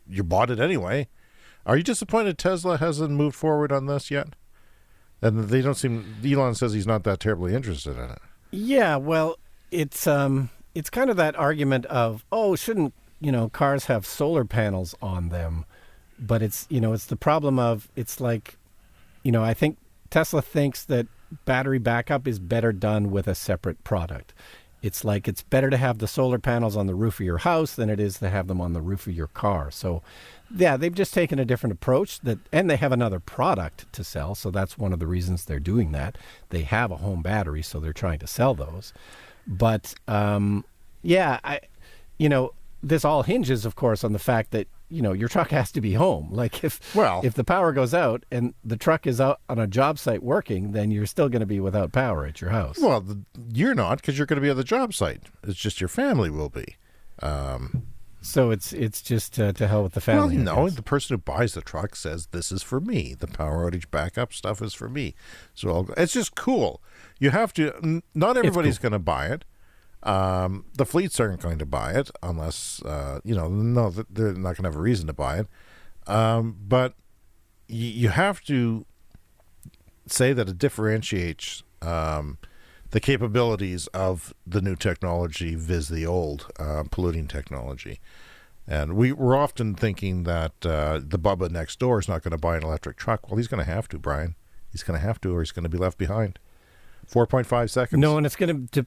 you bought it anyway. Are you disappointed Tesla hasn't moved forward on this yet? And they don't seem. Elon says he's not that terribly interested in it. Yeah, well, it's kind of that argument of, oh, shouldn't cars have solar panels on them? But it's the problem of, it's like, I think Tesla thinks that battery backup is better done with a separate product. It's like it's better to have the solar panels on the roof of your house than it is to have them on the roof of your car. So, yeah, they've just taken a different approach, and they have another product to sell. So that's one of the reasons they're doing that. They have a home battery, so they're trying to sell those. But this all hinges, of course, on the fact that your truck has to be home. Like if the power goes out and the truck is out on a job site working, then you're still going to be without power at your house. Well, you're not, because you're going to be at the job site. It's just your family will be. So it's just to hell with the family. Well, no, the person who buys the truck says, this is for me. The power outage backup stuff is for me. So it's just cool. You have to, not everybody's going to buy it. The fleets aren't going to buy it unless, they're not going to have a reason to buy it. But you have to say that it differentiates the capabilities of the new technology vis the old polluting technology. And we're often thinking that the Bubba next door is not going to buy an electric truck. Well, he's going to have to, Brian. He's going to have to, or he's going to be left behind. 4.5 seconds. No, and it's going to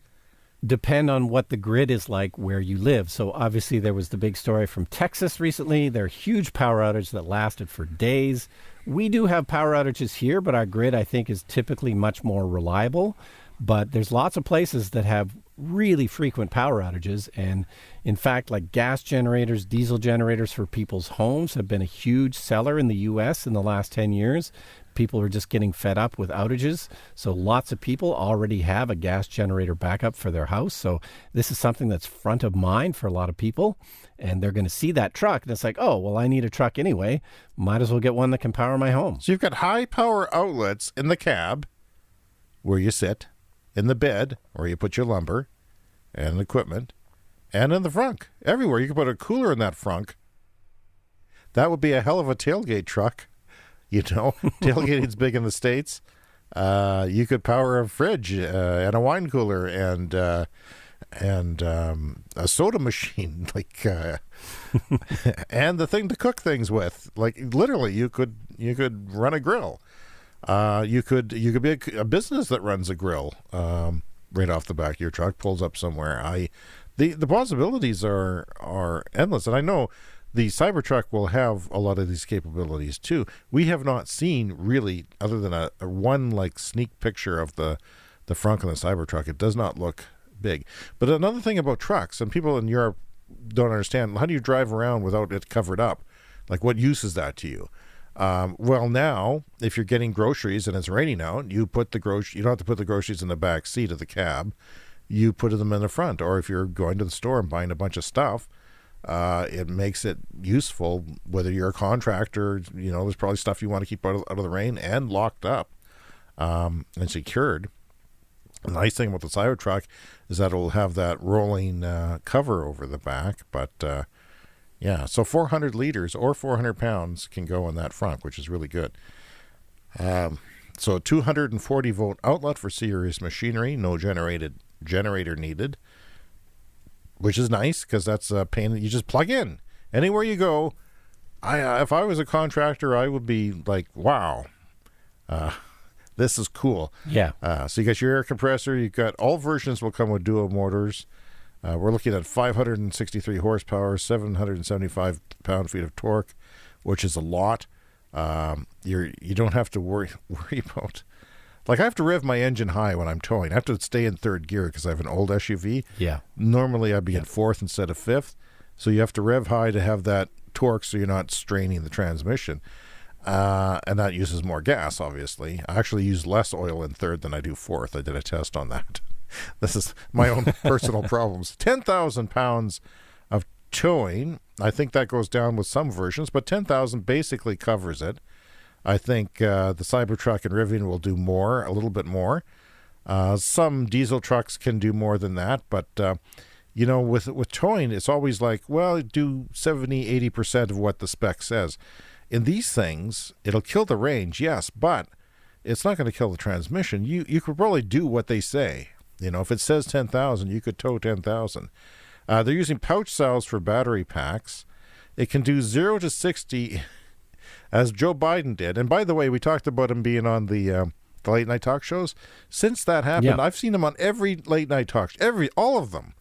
depend on what the grid is like where you live. So obviously there was the big story from Texas recently. There are huge power outages that lasted for days. We do have power outages here, but our grid, I think, is typically much more reliable. But there's lots of places that have really frequent power outages. And in fact, like gas generators, diesel generators for people's homes have been a huge seller in the U.S. in the last 10 years. People are just getting fed up with outages. So lots of people already have a gas generator backup for their house. So this is something that's front of mind for a lot of people. And they're going to see that truck. And it's like, oh, well, I need a truck anyway. Might as well get one that can power my home. So you've got high power outlets in the cab where you sit, in the bed where you put your lumber and equipment, and in the frunk. Everywhere. You can put a cooler in that frunk. That would be a hell of a tailgate truck. Tailgating's big in the States. You could power a fridge and a wine cooler and a soda machine, and the thing to cook things with. Like literally, you could run a grill. You could be a business that runs a grill right off the back of your truck, pulls up somewhere. The possibilities are endless, and I know the Cybertruck will have a lot of these capabilities too. We have not seen really, other than a one sneak picture of the frunk on the Cybertruck. It does not look big. But another thing about trucks, and people in Europe don't understand, how do you drive around without it covered up? Like, what use is that to you? Well, now, if you're getting groceries and it's raining out, you don't have to put the groceries in the back seat of the cab. You put them in the front. Or if you're going to the store and buying a bunch of stuff, it makes it useful, whether you're a contractor. There's probably stuff you want to keep out of the rain and locked up and secured. The nice thing about the Cybertruck is that it will have that rolling cover over the back. But so 400 liters or 400 pounds can go in that front, which is really good. So 240 volt outlet for serious machinery, no generator needed, which is nice because that's a pain that you just plug in anywhere you go. If I was a contractor, I would be like, wow, this is cool. Yeah. So you got your air compressor. You got all versions will come with dual motors. We're looking at 563 horsepower, 775 pound-feet of torque, which is a lot. You don't have to worry about. Like, I have to rev my engine high when I'm towing. I have to stay in third gear because I have an old SUV. Yeah. Normally, I'd be in fourth instead of fifth. So you have to rev high to have that torque so you're not straining the transmission. And that uses more gas, obviously. I actually use less oil in third than I do fourth. I did a test on that. This is my own personal problems. 10,000 pounds of towing. I think that goes down with some versions, but 10,000 basically covers it. I think the Cybertruck and Rivian will do more, a little bit more. Some diesel trucks can do more than that, but with towing, it's always like, well, do 70-80% of what the spec says. In these things, it'll kill the range, yes, but it's not going to kill the transmission. You could probably do what they say. If it says 10,000, you could tow 10,000. They're using pouch cells for battery packs. It can do 0 to 60, as Joe Biden did. And by the way, we talked about him being on the late night talk shows. Since that happened, I've seen him on every late night talk, all of them,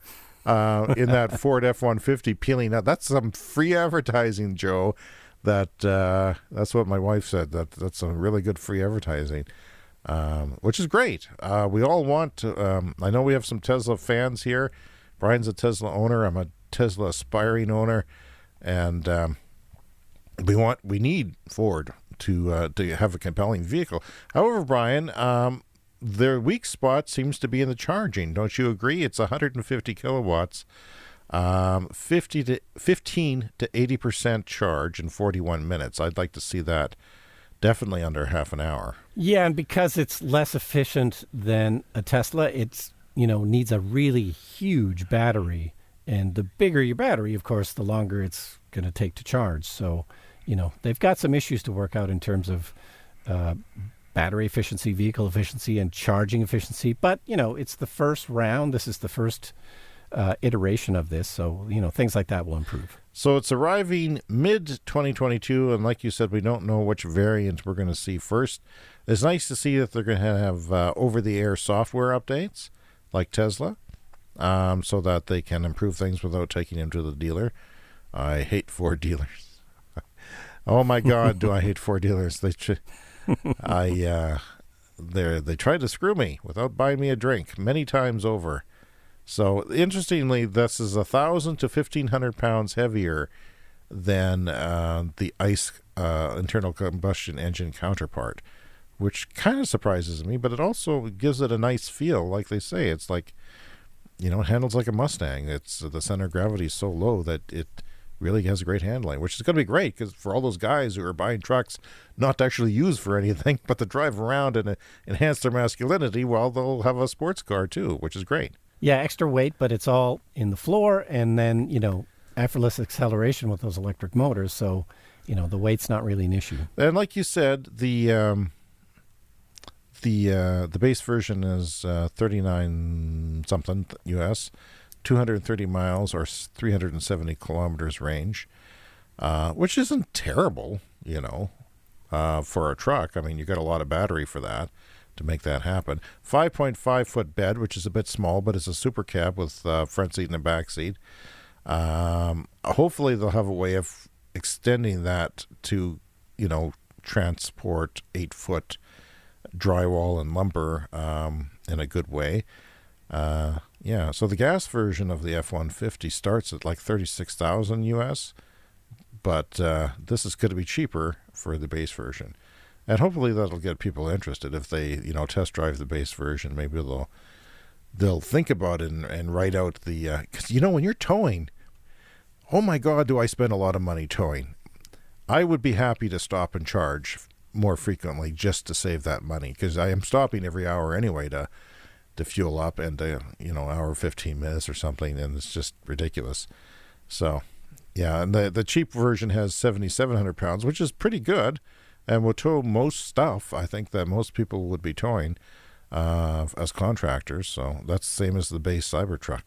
in that Ford F-150 peeling out. That's some free advertising, Joe. That's what my wife said. That's some really good free advertising, which is great. We all want to. I know we have some Tesla fans here. Brian's a Tesla owner. I'm a Tesla aspiring owner, and we need Ford to have a compelling vehicle. However, Brian, their weak spot seems to be in the charging. Don't you agree? It's 150 kilowatts. 15 to 80% charge in 41 minutes. I'd like to see that definitely under half an hour. Yeah, and because it's less efficient than a Tesla, it's needs a really huge battery, and the bigger your battery, of course, the longer it's going to take to charge. So, they've got some issues to work out in terms of battery efficiency, vehicle efficiency, and charging efficiency. But it's the first round. This is the first iteration of this, so things like that will improve. So it's arriving mid-2022, and like you said, we don't know which variant we're going to see first. It's nice to see that they're going to have over-the-air software updates, like Tesla, so that they can improve things without taking them to the dealer. I hate Ford dealers. Oh my God, do I hate Ford dealers? They tried to screw me without buying me a drink many times over. So, interestingly, this is 1,000 to 1,500 pounds heavier than the ICE internal combustion engine counterpart, which kind of surprises me, but it also gives it a nice feel. Like they say, it's like, it handles like a Mustang. It's the center of gravity is so low that it really has great handling, which is going to be great because for all those guys who are buying trucks not to actually use for anything, but to drive around and enhance their masculinity, well, they'll have a sports car too, which is great. Yeah, extra weight, but it's all in the floor, and then, effortless acceleration with those electric motors, so, the weight's not really an issue. And like you said, the base version is 39-something US, 230 miles or 370 kilometers range, which isn't terrible, for a truck. I mean, you got a lot of battery for that to make that happen. 5.5-foot bed, which is a bit small, but it's a super cab with front seat and a back seat. Hopefully they'll have a way of extending that to, transport 8-foot drywall and lumber in a good way. So the gas version of the F-150 starts at like 36,000 US, but this is going to be cheaper for the base version. And hopefully that'll get people interested. If they, test drive the base version, maybe they'll think about it and write out the... Because, when you're towing, oh my God, do I spend a lot of money towing. I would be happy to stop and charge more frequently just to save that money, because I am stopping every hour anyway to fuel up, and hour 15 minutes or something, and it's just ridiculous. So, yeah, and the cheap version has 7,700 pounds, which is pretty good. And will tow most stuff, I think, that most people would be towing as contractors. So that's the same as the base Cybertruck.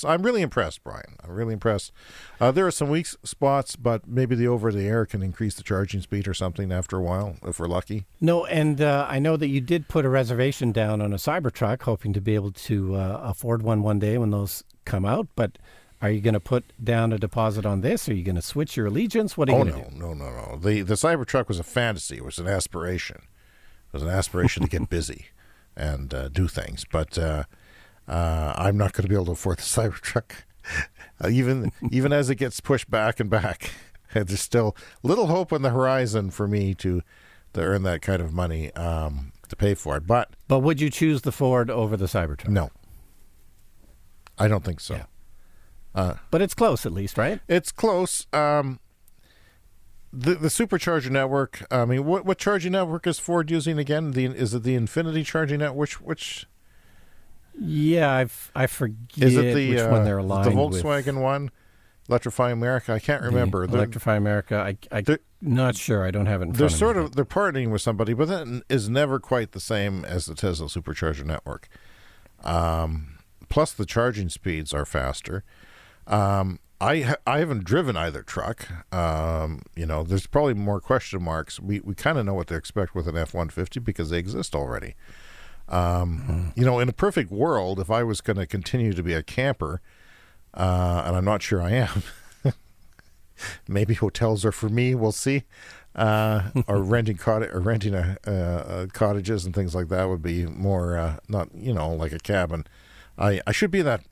I'm really impressed, Brian. I'm really impressed. There are some weak spots, but maybe the over-the-air can increase the charging speed or something after a while, if we're lucky. No, and I know that you did put a reservation down on a Cybertruck, hoping to be able to afford one day when those come out, but... Are you going to put down a deposit on this? Are you going to switch your allegiance? What are you going to do? No. The Cybertruck was a fantasy. It was an aspiration. It was an aspiration to get busy and do things. But I'm not going to be able to afford the Cybertruck, even as it gets pushed back and back. there's still little hope on the horizon for me to earn that kind of money to pay for it. But would you choose the Ford over the Cybertruck? no, I don't think so. Yeah. But it's close, at least, right? It's close. The supercharger network. I mean, what charging network is Ford using again? Is it the Infinity charging network? Which? Yeah, I forget Is it the which one they're aligned the Volkswagen one? Electrify America. I can't remember. Electrify America. I'm not sure. I don't have it in front of me. They're partnering with somebody, but that is never quite the same as the Tesla supercharger network. Plus, the charging speeds are faster. I haven't driven either truck. There's probably more question marks. We kind of know what to expect with an F-150 because they exist already. In a perfect world, if I was going to continue to be a camper, and I'm not sure I am, maybe hotels are for me. We'll see. Or renting cottages and things like that would be more not like a cabin. I should be that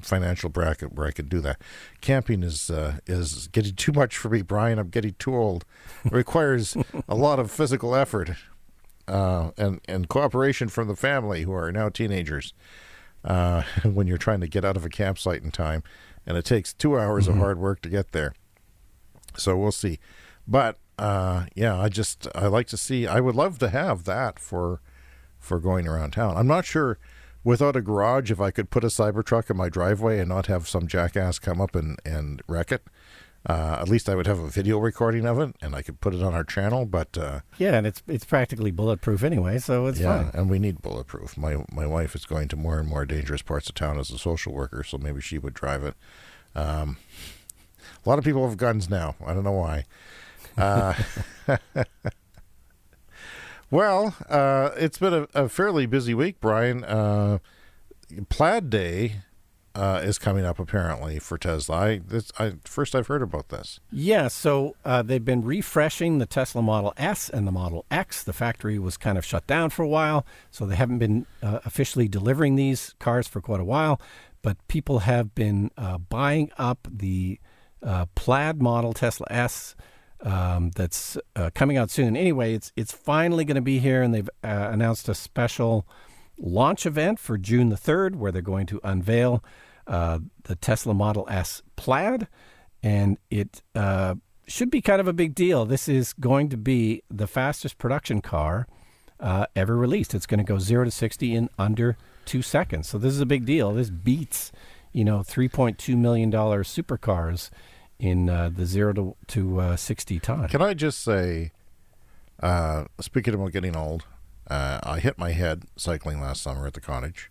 financial bracket where I could do that. Camping is getting too much for me, Brian. I'm getting too old. It requires a lot of physical effort and cooperation from the family, who are now teenagers, when you're trying to get out of a campsite in time, and it takes 2 hours of hard work to get there. So we'll see. But I like to see. I would love to have that for going around town. I'm not sure, without a garage, if I could put a Cybertruck in my driveway and not have some jackass come up and wreck it. At least I would have a video recording of it, and I could put it on our channel. But and it's practically bulletproof anyway, so it's fine. And we need bulletproof. My wife is going to more and more dangerous parts of town as a social worker, so maybe she would drive it. A lot of people have guns now. I don't know why. Well, it's been a fairly busy week, Brian. Plaid Day is coming up, apparently, for Tesla. First I've heard about this. Yeah, so they've been refreshing the Tesla Model S and the Model X. The factory was kind of shut down for a while, so they haven't been officially delivering these cars for quite a while. But people have been buying up the Plaid model Tesla S that's coming out soon. Anyway, it's finally going to be here, and they've announced a special launch event for June the 3rd, where they're going to unveil the Tesla Model S Plaid, and it should be kind of a big deal. This is going to be the fastest production car ever released. It's going to go 0 to 60 in under 2 seconds. So this is a big deal. This beats, $3.2 million supercars in the 0 to 60 time. Can I just say, speaking about getting old, I hit my head cycling last summer at the cottage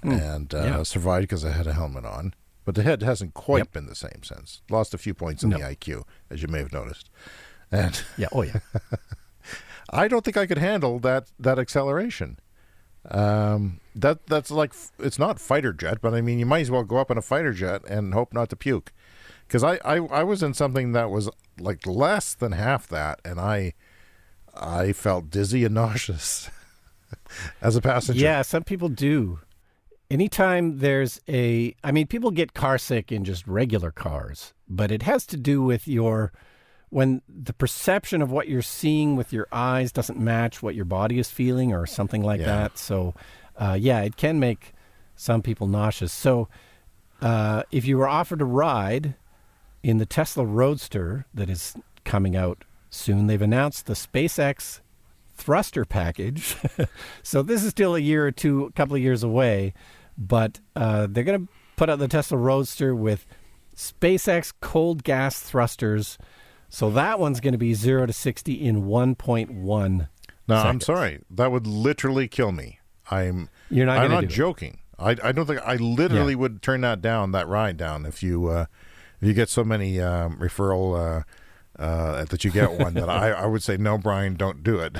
and survived because I had a helmet on. But the head hasn't quite been the same since. Lost a few points in the IQ, as you may have noticed. And I don't think I could handle that acceleration. That's like, it's not fighter jet, but I mean, you might as well go up in a fighter jet and hope not to puke. Because I was in something that was like less than half that, and I felt dizzy and nauseous as a passenger. Yeah, some people do. Anytime people get car sick in just regular cars, but it has to do with when the perception of what you're seeing with your eyes doesn't match what your body is feeling or something like that. So, it can make some people nauseous. So, if you were offered a ride in the Tesla Roadster that is coming out soon, they've announced the SpaceX thruster package. So this is still a couple of years away, but they're going to put out the Tesla Roadster with SpaceX cold gas thrusters. So that one's going to be 0 to 60 in 1.1 seconds. I'm sorry. That would literally kill me. I'm not joking. I don't think I literally would turn that ride down if you get so many referral that you get one that I would say, no, Brian, don't do it.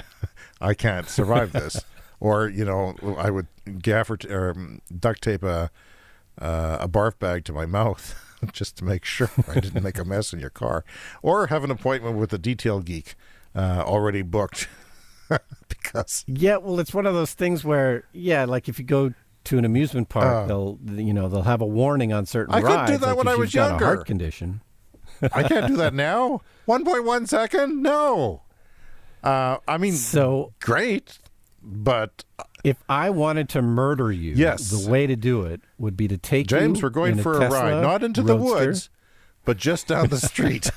I can't survive this. Or, I would duct tape a barf bag to my mouth just to make sure I didn't make a mess in your car. Or have an appointment with a detail geek already booked. Because it's one of those things where, like if you go to an amusement park, they'll have a warning on certain rides. I couldn't do that when I was younger. Got a heart condition. I can't do that now. 1.1 second? No. I mean, so great, but if I wanted to murder you, yes, the way to do it would be to take James, you we're going in for a ride, not into Roadster. the woods, but just down the street.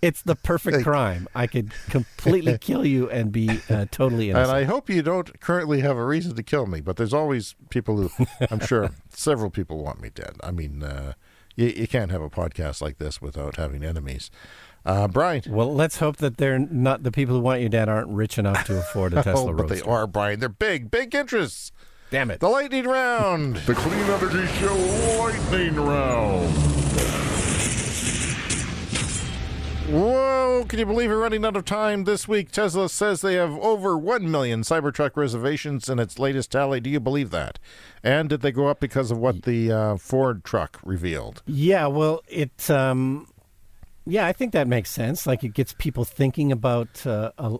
It's the perfect crime. I could completely kill you and be totally innocent. And I hope you don't currently have a reason to kill me, but there's always people who, I'm sure several people want me dead. I mean, you can't have a podcast like this without having enemies. Brian. Well, let's hope that they're not, the people who want you dead aren't rich enough to afford a Tesla Roadster. But they are, Brian. They're big interests. Damn it. The lightning round. The Clean Energy Show lightning round. Whoa, can you believe we're running out of time this week? Tesla says they have over 1 million Cybertruck reservations in its latest tally. Do you believe that? And did they go up because of what the Ford truck revealed? Yeah, well, I think that makes sense. Like, it gets people thinking about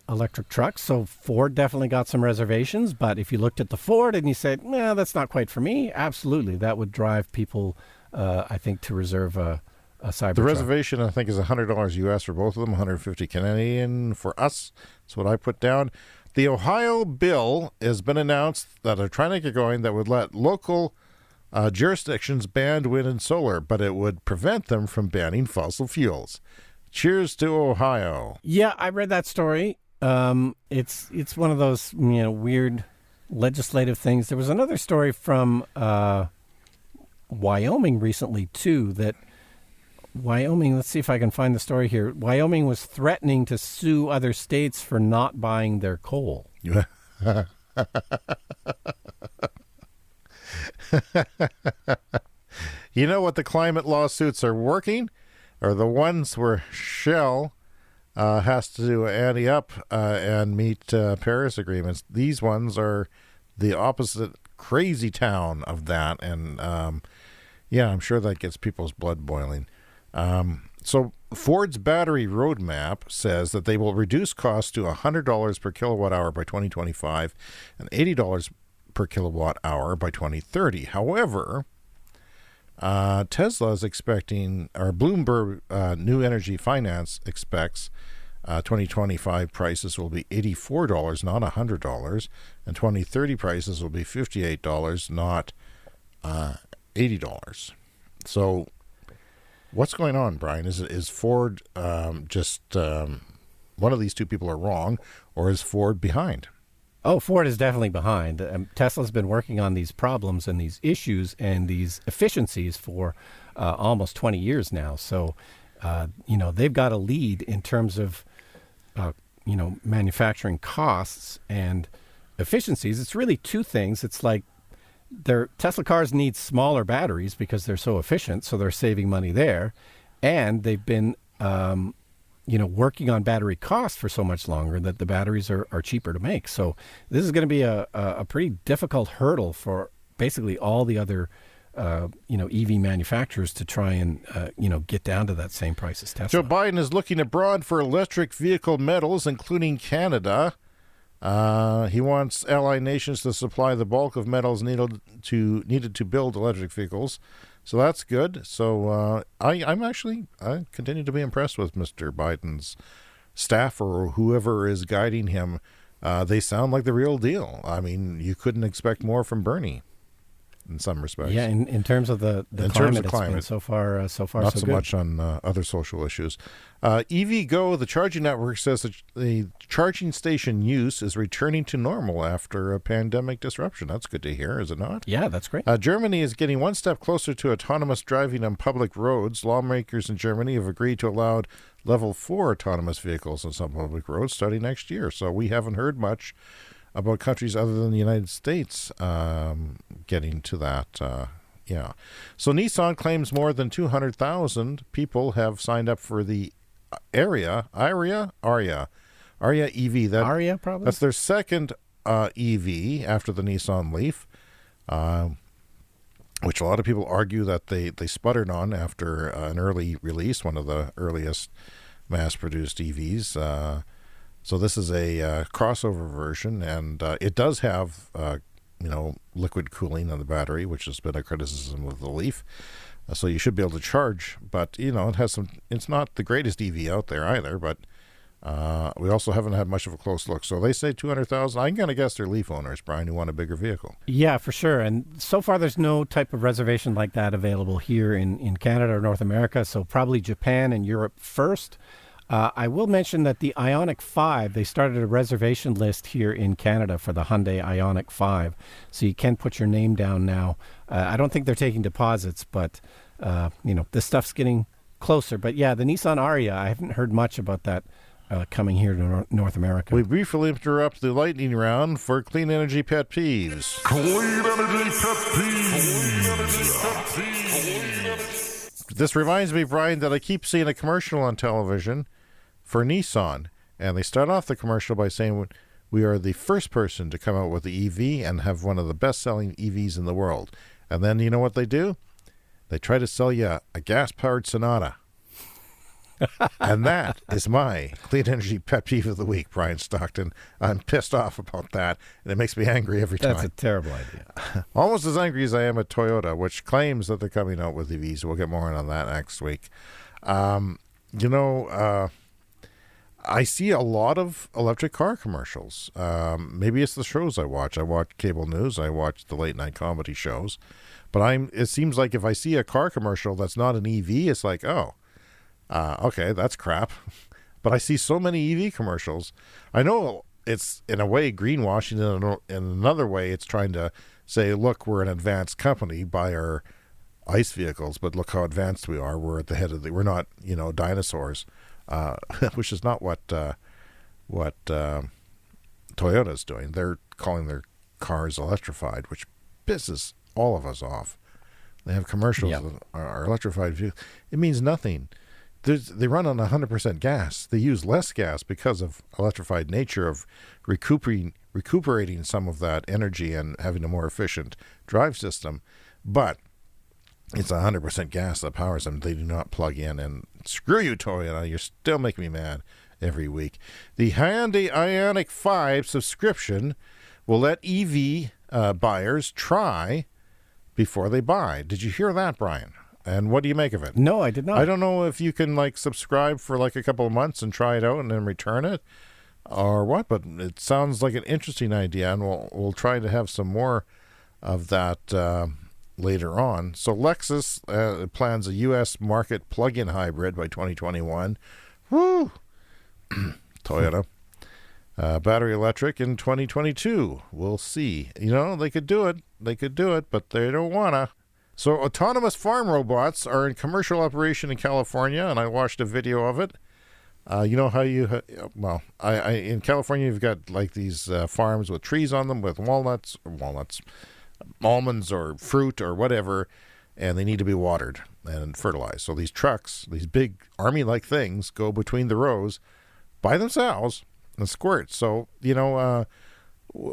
electric trucks. So Ford definitely got some reservations. But if you looked at the Ford and you said, "No, that's not quite for me," absolutely, that would drive people, I think, to reserve a Cybertruck. The reservation, I think, is $100 US for both of them, $150 Canadian for us. That's what I put down. The Ohio bill has been announced that they're trying to get going that would let local jurisdictions ban wind and solar, but it would prevent them from banning fossil fuels. Cheers to Ohio. Yeah, I read that story. It's one of those weird legislative things. There was another story from Wyoming recently too. That Wyoming. Let's see if I can find the story here. Wyoming was threatening to sue other states for not buying their coal. You know what the climate lawsuits are working? Are the ones where Shell has to ante up and meet Paris agreements. These ones are the opposite crazy town of that. And I'm sure that gets people's blood boiling. So Ford's battery roadmap says that they will reduce costs to $100 per kilowatt hour by 2025 and $80 per kilowatt hour by 2030. However, Tesla is expecting, or Bloomberg New Energy Finance expects 2025 prices will be $84, not $100, and 2030 prices will be $58, not $80. So what's going on, Brian? Is Ford just one of these two people are wrong, or is Ford behind? Oh, Ford is definitely behind. Tesla's been working on these problems and these issues and these efficiencies for almost 20 years now. So, they've got a lead in terms of, manufacturing costs and efficiencies. It's really two things. It's like their Tesla cars need smaller batteries because they're so efficient, so they're saving money there. And they've been working on battery costs for so much longer that the batteries are cheaper to make. So this is going to be a pretty difficult hurdle for basically all the other, EV manufacturers to try and, get down to that same price as Tesla. Joe Biden is looking abroad for electric vehicle metals, including Canada. He wants ally nations to supply the bulk of metals needed to build electric vehicles. So that's good. So I continue to be impressed with Mr. Biden's staff or whoever is guiding him. They sound like the real deal. I mean, you couldn't expect more from Bernie in some respects. Yeah, in terms of the climate, it's been so far not so so good. much on other social issues. EVgo, the charging network, says that the charging station use is returning to normal after a pandemic disruption. That's good to hear, is it not? Yeah, that's great. Germany is getting one step closer to autonomous driving on public roads. Lawmakers in Germany have agreed to allow level 4 autonomous vehicles on some public roads starting next year. So we haven't heard much about countries other than the United States getting to that. So Nissan claims more than 200,000 people have signed up for the Aria EV. Aria, probably? That's their second EV after the Nissan Leaf, which a lot of people argue that they sputtered on after an early release, one of the earliest mass-produced EVs. So this is a crossover version, and it does have liquid cooling on the battery, which has been a criticism of the Leaf. So you should be able to charge, but it has it's not the greatest EV out there either, but we also haven't had much of a close look. So they say 200,000. I'm going to guess they're Leaf owners, Brian, who want a bigger vehicle. Yeah, for sure. And so far, there's no type of reservation like that available here in Canada or North America. So probably Japan and Europe first. I will mention that the Ioniq 5, they started a reservation list here in Canada for the Hyundai Ioniq 5. So you can put your name down now. I don't think they're taking deposits, but, this stuff's getting closer. But yeah, the Nissan Ariya, I haven't heard much about that coming here to North America. We briefly interrupt the lightning round for clean energy pet peeves. Clean energy pet peeves. This reminds me, Brian, that I keep seeing a commercial on television for Nissan, and they start off the commercial by saying we are the first person to come out with the EV and have one of the best-selling EVs in the world. And then you know what they do? They try to sell you a gas-powered Sonata. And that is my clean energy pet peeve of the week, Brian Stockton. I'm pissed off about that, and it makes me angry every time. That's a terrible idea. Almost as angry as I am at Toyota, which claims that they're coming out with EVs. We'll get more on that next week. I see a lot of electric car commercials. Maybe it's the shows I watch. I watch cable news. I watch the late night comedy shows. But it seems like if I see a car commercial that's not an EV, it's like, okay, that's crap. But I see so many EV commercials. I know it's, in a way, greenwashing. In another way, it's trying to say, look, we're an advanced company, buy our ICE vehicles, but look how advanced we are. We're at the head of we're not, dinosaurs, which is not what Toyota's doing. They're calling their cars electrified, which pisses all of us off. They have commercials that are electrified vehicles. It means nothing. They run on 100% gas. They use less gas because of electrified nature of recuperating some of that energy and having a more efficient drive system. But it's 100% gas that powers them. They do not plug in. And screw you, Toyota. You're still making me mad every week. The Hyundai Ioniq 5 subscription will let EV buyers try before they buy. Did you hear that, Brian? And what do you make of it? No, I did not. I don't know if you can subscribe for a couple of months and try it out and then return it or what, but it sounds like an interesting idea, and we'll try to have some more of that later on. So Lexus plans a U.S. market plug-in hybrid by 2021. Woo! Toyota. Battery electric in 2022. We'll see. They could do it. But they don't wanna. So autonomous farm robots are in commercial operation in California, and I watched a video of it. You know how in California you've got these farms with trees on them with almonds or fruit or whatever, and they need to be watered and fertilized. So these trucks, these big army-like things, go between the rows by themselves and squirt. So,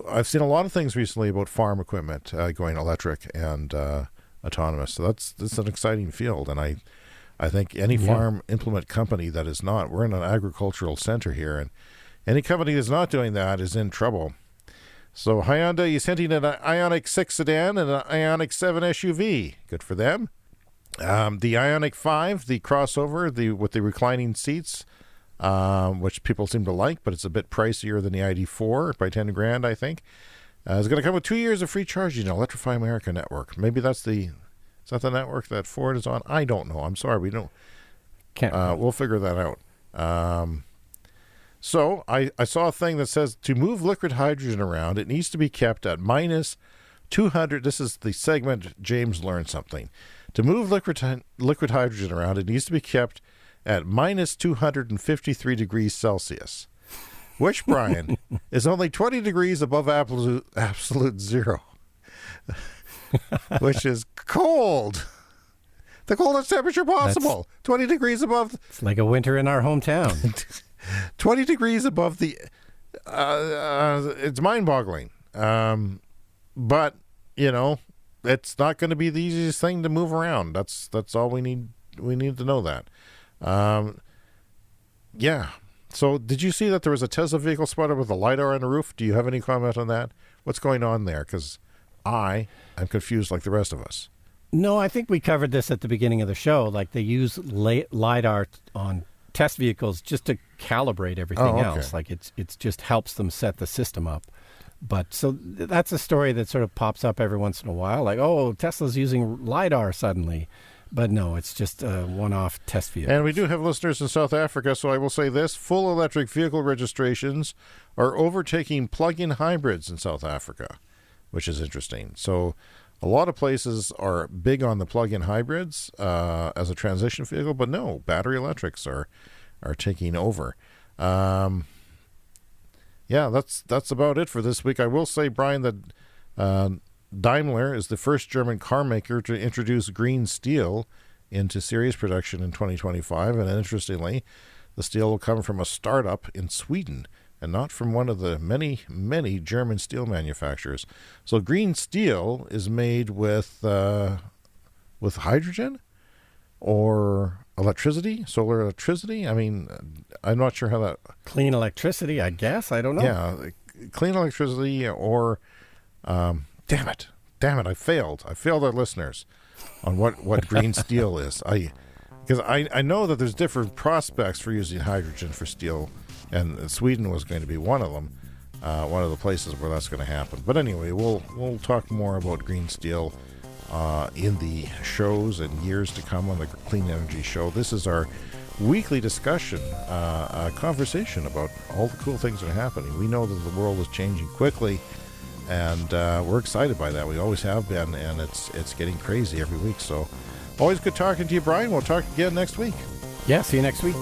I've seen a lot of things recently about farm equipment going electric and autonomous. So that's an exciting field, and I think any farm implement company that is not, we're in an agricultural center here, and any company that's not doing that is in trouble. So Hyundai is hinting at an Ioniq 6 sedan and an Ioniq 7 SUV. Good for them. The Ioniq 5, the crossover, with the reclining seats, which people seem to like, but it's a bit pricier than the ID4 by $10,000, I think. It's going to come with 2 years of free charging on Electrify America network. Maybe is that the network that Ford is on? I don't know. I'm sorry, we don't. We'll figure that out. So I saw a thing that says to move liquid hydrogen around, it needs to be kept at minus 200. This is the segment James learned something. To move liquid hydrogen around, it needs to be kept at minus 253 degrees Celsius, which, Brian, is only 20 degrees above absolute zero, which is cold. The coldest temperature possible. 20 degrees above. It's like a winter in our hometown. 20 degrees above the... it's mind-boggling. But, it's not going to be the easiest thing to move around. That's all we need. We need to know that. Yeah. So did you see that there was a Tesla vehicle spotted with a LiDAR on the roof? Do you have any comment on that? What's going on there? Because I am confused like the rest of us. No, I think we covered this at the beginning of the show. Like they use LiDAR on test vehicles just to calibrate everything else. Like it's just helps them set the system up. But so that's a story that sort of pops up every once in a while. Like, oh, Tesla's using LiDAR suddenly. But no, it's just a one-off test vehicle. And we do have listeners in South Africa, so I will say this. Full electric vehicle registrations are overtaking plug-in hybrids in South Africa, which is interesting. So a lot of places are big on the plug-in hybrids as a transition vehicle, but no, battery electrics are taking over. Yeah, that's about it for this week. I will say, Brian, that Daimler is the first German car maker to introduce green steel into series production in 2025. And interestingly, the steel will come from a startup in Sweden and not from one of the many, many German steel manufacturers. So green steel is made with hydrogen or electricity, solar electricity. I mean, I'm not sure how that... Clean electricity, I guess. I don't know. Yeah, clean electricity or... Damn it, I failed our listeners on what green steel is. Because I know that there's different prospects for using hydrogen for steel, and Sweden was going to be one of them, one of the places where that's going to happen. But anyway, we'll talk more about green steel in the shows and years to come on the Clean Energy Show. This is our weekly discussion, conversation about all the cool things that are happening. We know that the world is changing quickly, and we're excited by that. We always have been, and it's getting crazy every week. So always good talking to you, Brian. We'll talk again next week. Yeah, see you next week.